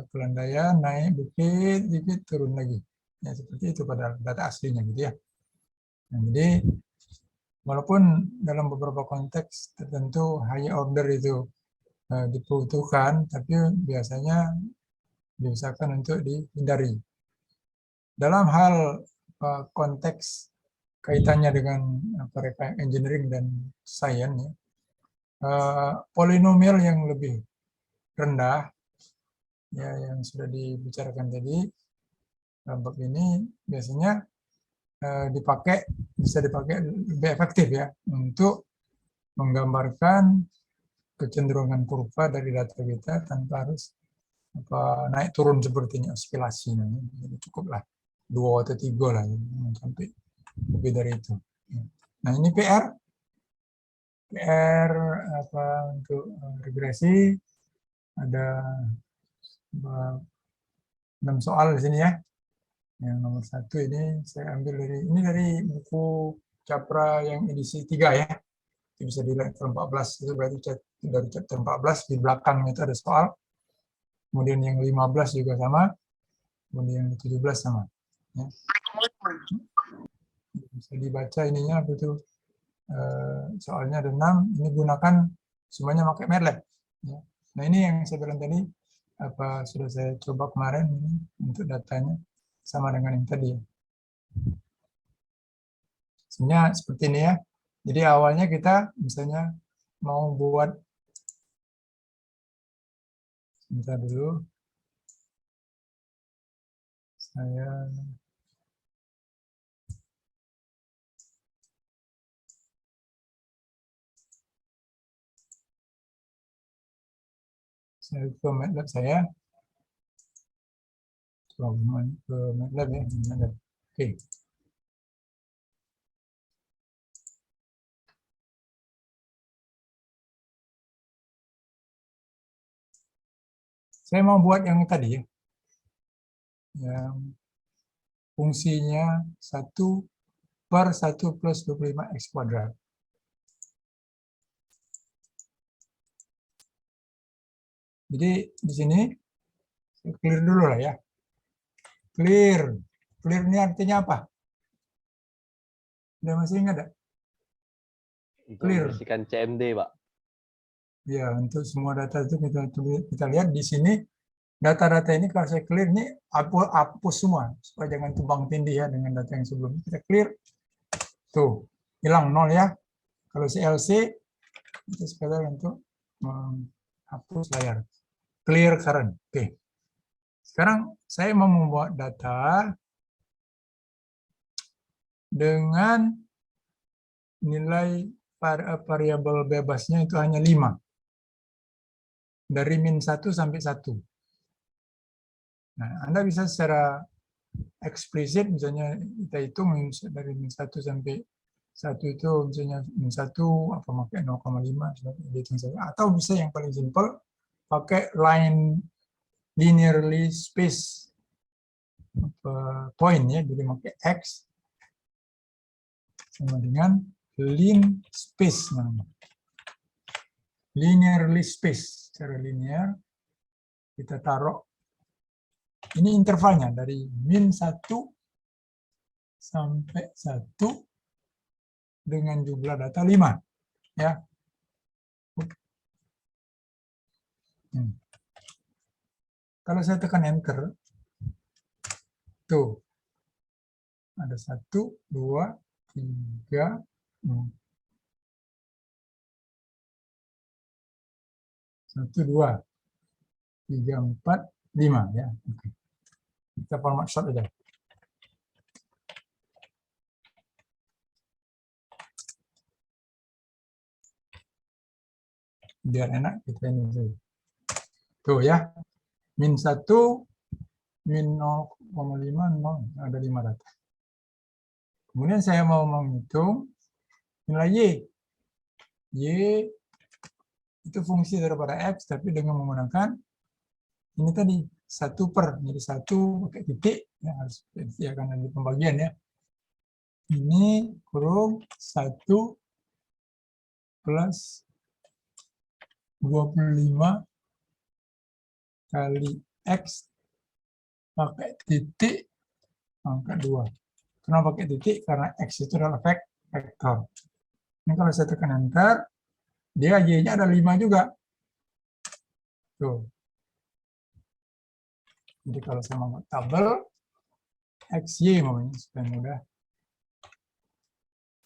kelandaian, naik bukit dikit turun lagi. Ya seperti itu pada data aslinya gitu ya. Nah, jadi walaupun dalam beberapa konteks tertentu high order itu dibutuhkan, tapi biasanya diusahakan untuk dihindari. Dalam hal konteks kaitannya dengan engineering dan sains, ya, polinomial yang lebih rendah, ya yang sudah dibicarakan tadi, bab ini biasanya bisa dipakai lebih efektif ya untuk menggambarkan kecenderungan kurva dari data kita tanpa harus naik turun seperti ini, oscilasi. Jadi cukuplah 2 atau 3 lah, sampai lebih dari itu. Nah ini PR untuk regresi ada 6 soal di sini ya. Yang nomor 1 ini saya ambil dari buku Capra yang edisi 3 ya. Itu bisa dilihat chapter 14, itu berarti dari chapter 14 di belakangnya itu ada soal. Kemudian yang 15 juga sama. Kemudian yang 17 sama. Ya. Bisa dibaca ininya betul. Soalnya ada 6, ini gunakan semuanya pakai MATLAB. Ya. Nah ini yang saya bilang tadi, sudah saya coba kemarin ini untuk datanya sama dengan yang tadi. Sebenarnya seperti ini ya. Jadi awalnya kita misalnya mau buat, sebentar dulu, saya ke MATLAB saya. Ke MATLAB ya. MATLAB. Oke. Saya mau buat yang tadi ya. Yang fungsinya 1/1 plus 25x kuadrat. Jadi di sini clear dulu lah ya. Clear. Clear ini artinya apa? Udah masih ingat enggak? Clear. Membersihkan CMD, Pak. Ya, untuk semua data itu kita lihat di sini, data-data ini kalau saya clear ini hapus semua supaya jangan tumbang tindih ya dengan data yang sebelumnya. Kita clear. Tuh, hilang 0 ya. Kalau CLC itu sekadar untuk menghapus layar. Clear current. Oke. Sekarang saya mau membuat data dengan nilai variabel bebasnya itu hanya 5. Dari min 1 sampai 1. Nah, Anda bisa secara eksplisit, misalnya kita hitung dari min 1 sampai 1 itu misalnya min 1 apa pakai 0,5 atau bisa yang paling simpel pakai line linearly space point ya, jadi pakai x sama dengan lin space namanya. Linearly space, secara linear kita taruh ini intervalnya dari min 1 sampai 1 dengan jumlah data 5 ya. Kalau saya tekan enter, tuh ada 1, 2, 3, 1, 2, 3, 4, 5 ya. Oke. Kita format short aja. Biar enak kita ini saja. Tuh ya. Min 1, min 0,5, 0, ada 5 data. Kemudian saya mau menghitung nilai Y. Y itu fungsi daripada X, tapi dengan menggunakan ini tadi 1 per, jadi 1 pakai titik, ya harus ya karena di pembagian ya. Ini kurung 1 plus 25 kali X pakai titik angka 2. Kenapa pakai titik? Karena X itu adalah vektor. Ini kalau saya tekan enter, dia Y-nya ada 5 juga. Tuh. Jadi kalau saya mau tabel, XY namanya supaya mudah.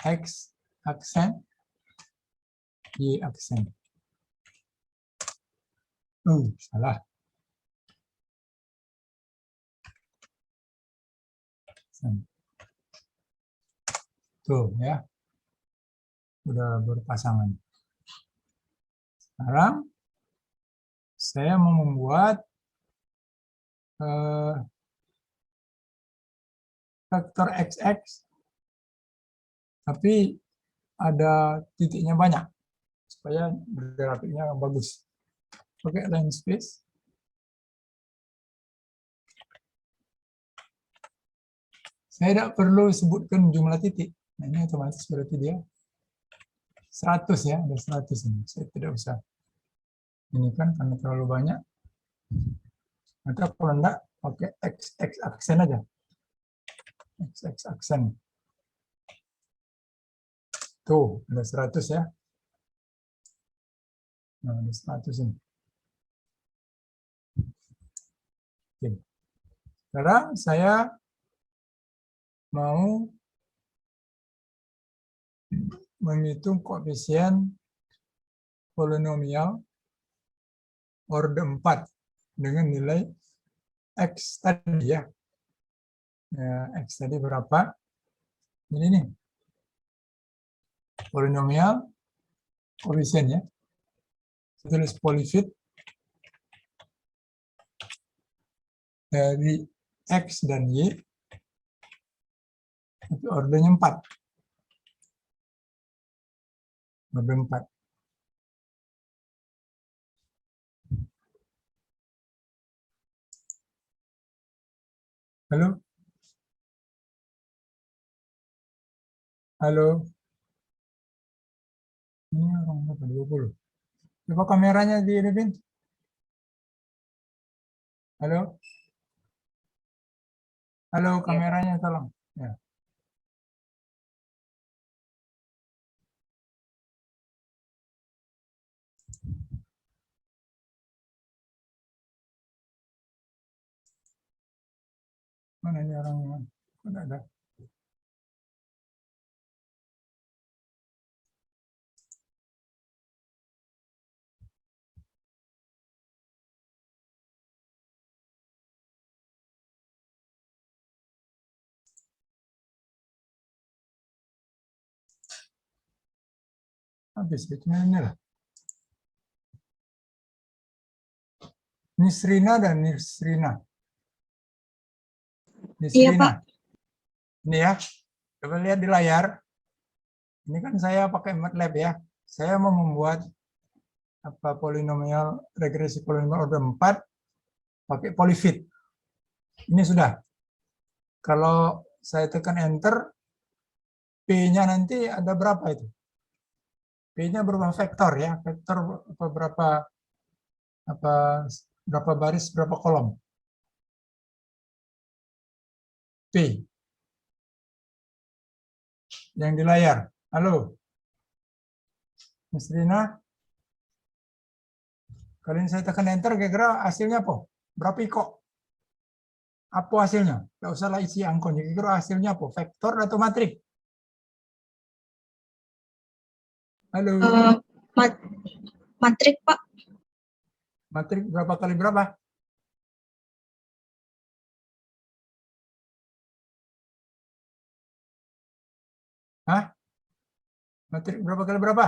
X aksen, Y aksen. Salah. Tuh ya. Udah berpasangan. Sekarang saya mau membuat vektor XX, tapi ada titiknya banyak supaya grafiknya bagus. Pakai line space. Saya tidak perlu sebutkan jumlah titik. Nah, ini otomatis berarti dia 100 ya, ada 100 ini. Saya tidak usah ini kan karena terlalu banyak. Atau kalau enggak pakai XX aksen aja. XX aksen. Tuh, ada 100 ya. Nah, ada 100 ini. Oke. Sekarang saya mau menghitung koefisien polinomial orde 4 dengan nilai X tadi ya. X tadi berapa? Ini nih. Polinomial koefisien ya. Saya tulis polifit dari X dan Y. Tapi ordenya 4. Orde 4. Halo? Halo? Ini orang berapa? 20. Coba kameranya di Devin. Halo? Halo, kameranya tolong. Ya. Mana ini orangnya? Kok tidak ada? Habis itu ini lah. Nisrina dan Nisrina. Nisrina. Ini ya. Coba lihat di layar. Ini kan saya pakai MATLAB ya. Saya mau membuat polinomial regresi polinomial orde 4 pakai polifit. Ini sudah. Kalau saya tekan enter, P-nya nanti ada berapa itu? P-nya berupa vektor ya, vektor berapa baris, berapa kolom. P. Yang di layar. Halo. Mas Rina. Kali ini saya tekan enter, kira-kira hasilnya apa? berapa kok? Apa hasilnya? Nggak usahlah isi angkanya. Kira hasilnya apa? Vektor atau matrik? Halo, Matrik, Pak. matrik berapa kali berapa? Hah? Matrik berapa kali berapa?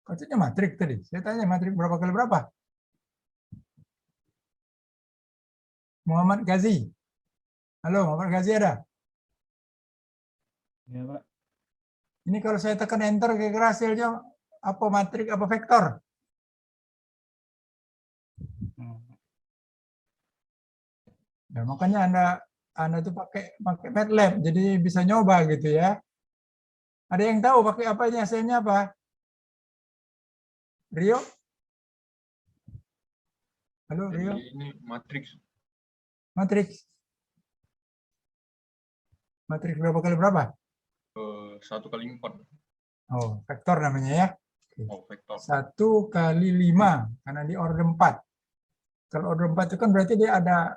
Katanya matrik tadi. Saya tanya matrik berapa kali berapa? Muhammad Ghazi. Halo, Muhammad Ghazi ada? Ya, Pak. Ini kalau saya tekan enter kira-kira hasilnya apa matrik apa vektor? Nah, makanya Anda tuh pakai MATLAB, jadi bisa nyoba gitu ya. Ada yang tahu pakai apa ini hasilnya apa? Rio? Halo Rio? Jadi ini matriks Matriks. Matriks berapa kali berapa? 1 kali 4. Oh, vektor namanya ya. Oh, vektor. 1 kali 5, karena di order 4. Kalau order 4 itu kan berarti dia ada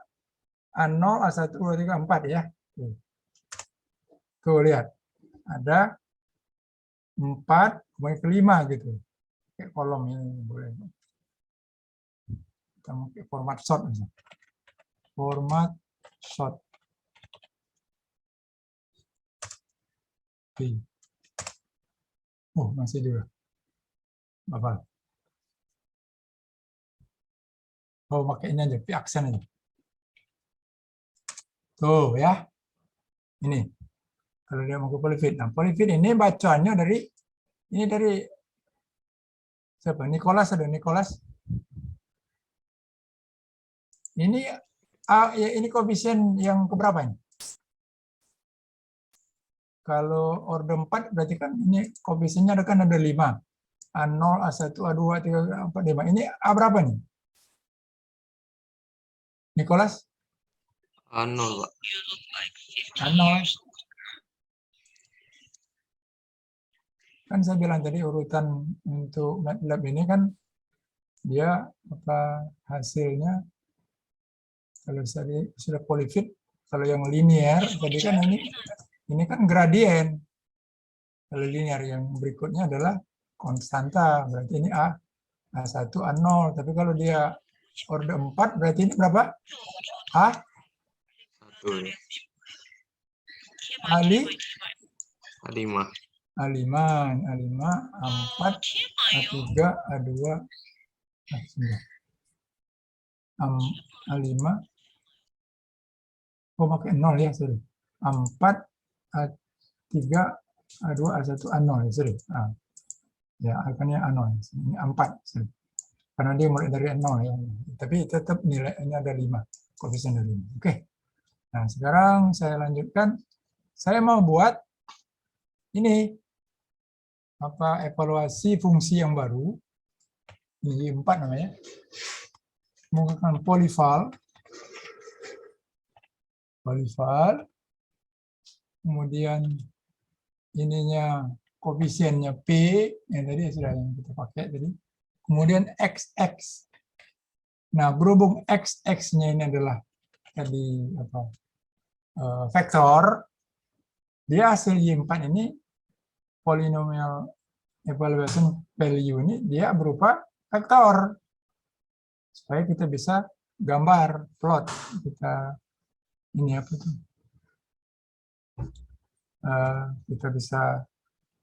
A0, A1, A2, 3, 4 ya. Tuh lihat. Ada 4, kemudian ke 5 gitu. Kayak kolom ini boleh. Kita pakai format sort misalnya. Format sort. Oke. Oh, masih juga. Bapak. Oh, pakai ini aja, P-aksen aja. Tuh ya. Ini. Kalau dia mau ke polyfit. Nah, polyfit ini bacaannya dari siapa? Nicholas ada Nicholas. Ini ya ini koefisien yang keberapa ini? Kalau order 4 berarti kan ini koefisiennya ada 5. A0, A1, A2, A3, A4, 5. Ini A berapa nih? Nicholas? A0, Pak. A0. Kan saya bilang tadi urutan untuk MATLAB ini kan dia hasilnya kalau sudah polyfit, kalau yang linear tadi kan ini kan gradien. Kalau linear yang berikutnya adalah konstanta, berarti ini A1, A0. Tapi kalau dia order 4 berarti ini berapa? A? 1 ya. A5, A5. A5, A5, A4, A3, A2, A5. Oh, pakai 0 ya, sorry. A4, A3, A2, A1, A0, sorry. Ya, akannya A0. Ini A4, sorry. Karena dia mulai dari 0 ya. Tapi tetap nilainya ada 5. Koefisien dari 5. Oke. Nah, sekarang saya lanjutkan. Saya mau buat ini evaluasi fungsi yang baru. Ini 4 namanya. Menggunakan polyval. Kemudian ininya koefisiennya P yang tadi sudah yang kita pakai tadi. Kemudian XX. Nah, berhubung XX-nya ini adalah tadi vektor, dia hasil Y4 ini polynomial evaluation value ini dia berupa vektor. Supaya kita bisa gambar, plot. Kita bisa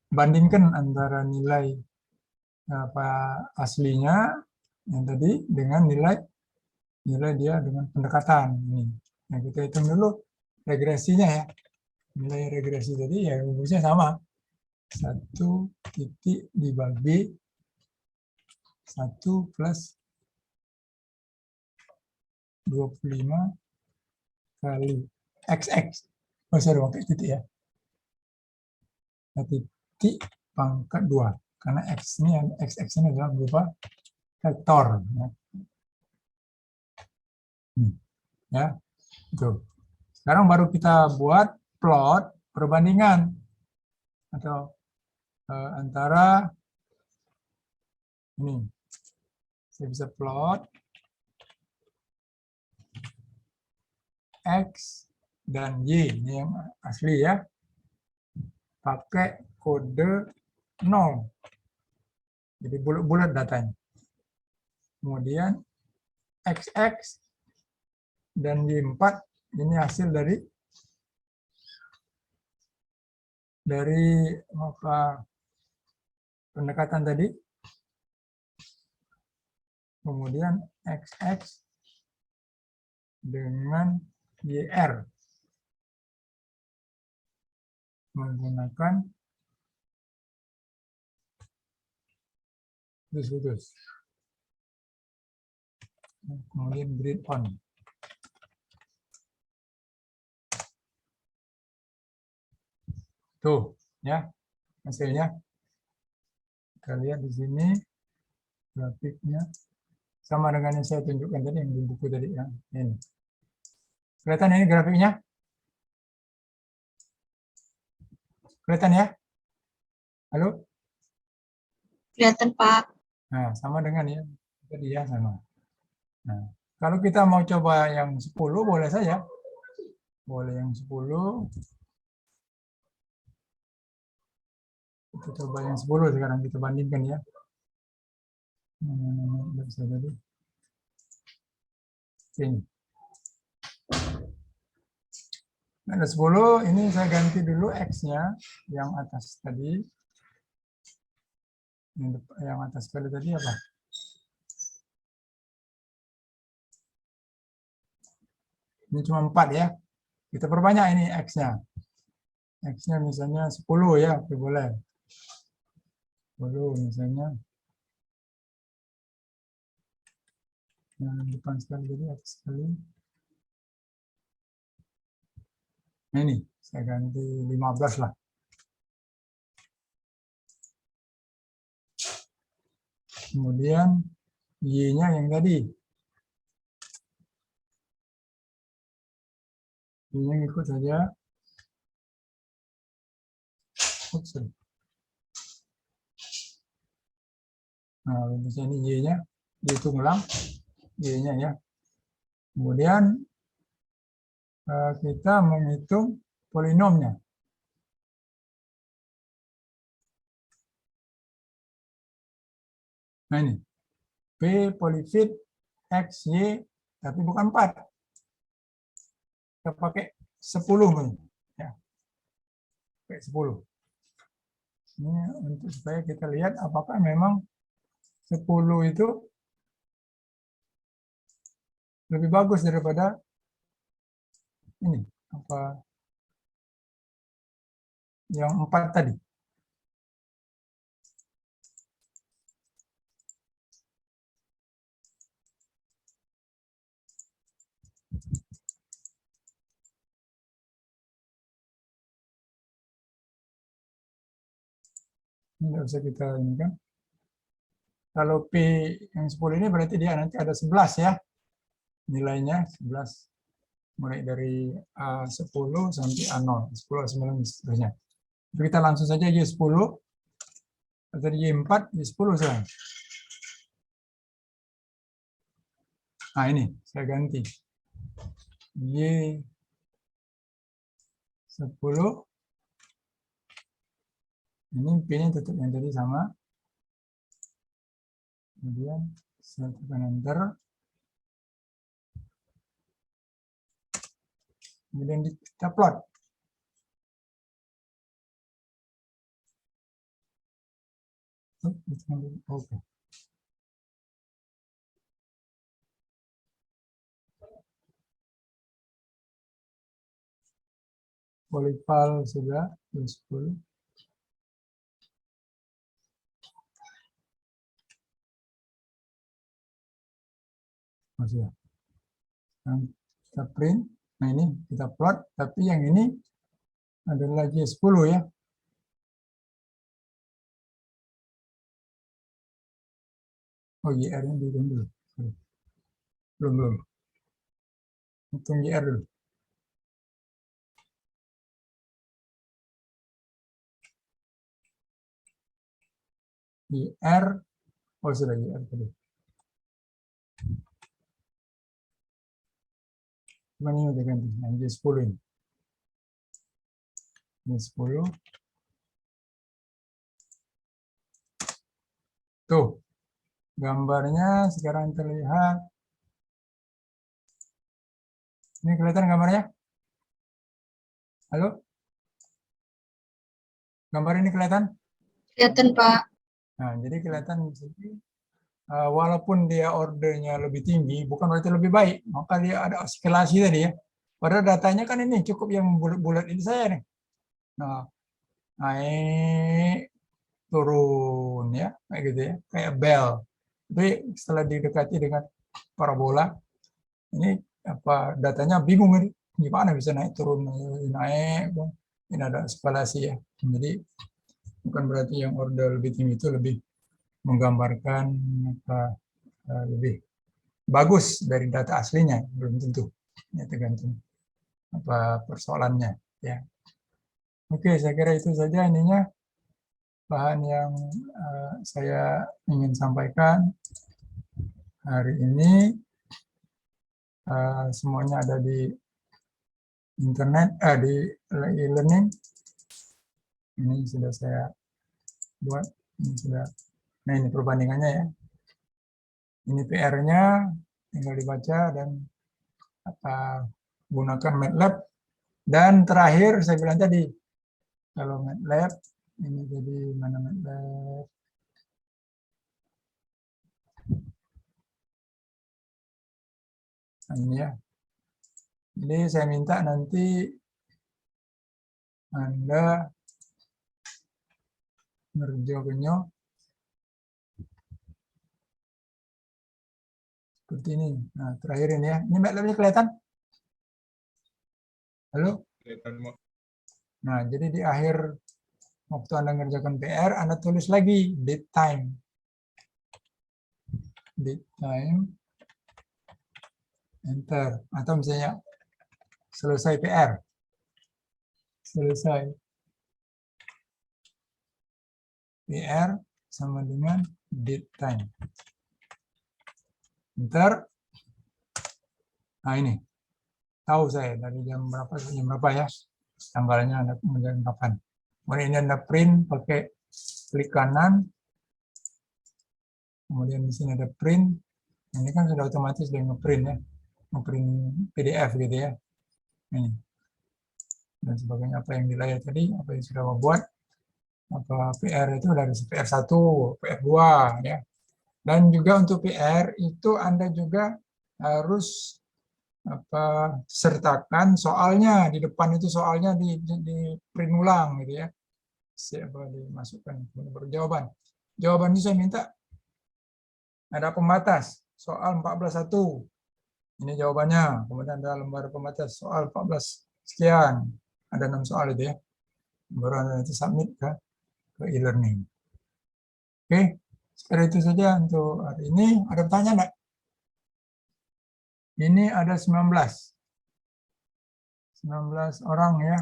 bandingkan antara nilai aslinya yang tadi dengan nilai dia dengan pendekatan ini. Nah, kita hitung dulu regresinya ya. Nilai regresi tadi ya rumusnya sama. 1 titik dibagi 1 plus 25 kali XX. Oh, sorry, pakai titik ya. Titik pangkat 2. Karena X ini XX ini adalah berupa vektor. Ya, itu. Sekarang baru kita buat plot perbandingan atau antara ini. Saya bisa plot X dan Y, ini yang asli ya, pakai kode 0. Jadi bulat-bulat datanya. Kemudian XX dan Y4 ini hasil dari pendekatan tadi. Kemudian XX dengan YR menggunakan putus-putus. Kemudian grid on. Tuh, ya, hasilnya. Kita lihat di sini grafiknya sama dengan yang saya tunjukkan tadi yang di buku tadi ya. Ini. Kelihatan ini grafiknya? Kelihatan ya? Halo? Kelihatan, Pak. Nah, sama dengan ya. Tadi ya sama. Nah, kalau kita mau coba yang 10 boleh saja. Boleh yang 10. Kita coba yang 10 sekarang kita bandingkan ya. Bisa tadi. Ini. Ada 10, ini saya ganti dulu X-nya yang atas tadi. Yang atas sekali tadi apa? Ini cuma 4 ya. Kita perbanyak ini X-nya. X-nya misalnya 10 ya, oke, boleh. 10 misalnya. Yang depan sekali jadi X sekali. Nah, ini saya ganti 15 lah. Kemudian Y-nya yang tadi. Y-nya ikut saja. Oops. Nah, di sini Y-nya dihitung ulang. Y-nya ya. Kemudian kita menghitung polinomnya. Nah ini, P polifit X, Y, tapi bukan 4. Kita pakai 10. Ya. Pakai 10. Ini untuk supaya kita lihat apakah memang 10 itu lebih bagus daripada ini. Apa yang 4 tadi. Ini tidak usah kita ini kan. Kalau P yang 10 ini berarti dia nanti ada 11 ya. Nilainya 11. Mulai dari A10 sampai A0. 10, A9, seterusnya. Jadi kita langsung saja Y10. Tadi Y4, Y10 sekarang. Nah ini, saya ganti. Y10. Ini P-nya tetap yang tadi sama. Kemudian saya tekan enter. Kemudian kita plot. Oke. Polipal sudah, 10. Sudah. Kita print. Nah ini kita plot, tapi yang ini adalah Y10 ya. Oh, YR-nya dihitung dulu. Belum. Hitung YR dulu. IR, oh sudah IR tadi. Cuman ini udah ganti, nah, ini 10 ini. Ini 10. Tuh, gambarnya sekarang terlihat. Ini kelihatan gambarnya? Halo? Gambar ini kelihatan? Kelihatan, Pak. Nah, jadi kelihatan di sini, walaupun dia ordernya lebih tinggi, bukan berarti lebih baik. Maka dia ada eskalasi tadi ya. Padahal datanya kan ini cukup yang bulat-bulat ini saya nih. Nah, naik, turun ya, kayak gitu ya, kayak bell. Tapi setelah didekati dengan parabola, ini apa datanya bingung ini, gimana bisa naik turun naik, ini ada eskalasi ya. Jadi bukan berarti yang order lebih tinggi itu lebih menggambarkan apa, lebih bagus dari data aslinya, belum tentu. Ya, tergantung apa persoalannya ya. Oke, saya kira itu saja ininya bahan yang saya ingin sampaikan hari ini. Semuanya ada di internet, di e-learning. Ini sudah saya buat, ini sudah. Nah, ini perbandingannya ya. Ini PR-nya, tinggal dibaca dan gunakan MATLAB. Dan terakhir saya bilang tadi, kalau MATLAB, ini jadi mana MATLAB? Nah, ini ya. Jadi saya minta nanti Anda ngerjakannya seperti ini. Nah, terakhir ini ya. Ini MATLAB-nya kelihatan? Halo? Kelihatan, Mak. Nah, jadi di akhir waktu Anda ngerjakan PR, Anda tulis lagi date time. Date time. Enter. Atau misalnya selesai PR. Selesai. PR sama dengan date time. Enter. Nah ini. Tahu saya dari jam berapa ke jam berapa ya. Tanggalnya Anda mengerjakan kapan. Kemudian ini Anda print pakai klik kanan. Kemudian di sini ada print. Ini kan sudah otomatis dia ngeprint ya. Ngeprint PDF gitu ya. Ini. Dan sebagainya apa yang di layar tadi, apa yang sudah membuat. Apa PR itu dari PR1, PR2 ya. Dan juga untuk PR itu Anda juga harus sertakan soalnya di depan itu soalnya di print ulang gitu ya. Siapa dimasukkan baru jawaban. Jawaban ini saya minta ada pembatas soal 14.1. Ini jawabannya. Kemudian ada lembar pembatas soal 14 sekian. Ada 6 soal itu ya. Baru Anda nanti submit ke e-learning. Oke, seperti itu saja untuk hari ini. Ada pertanyaan enggak? Ini ada 19 orang ya.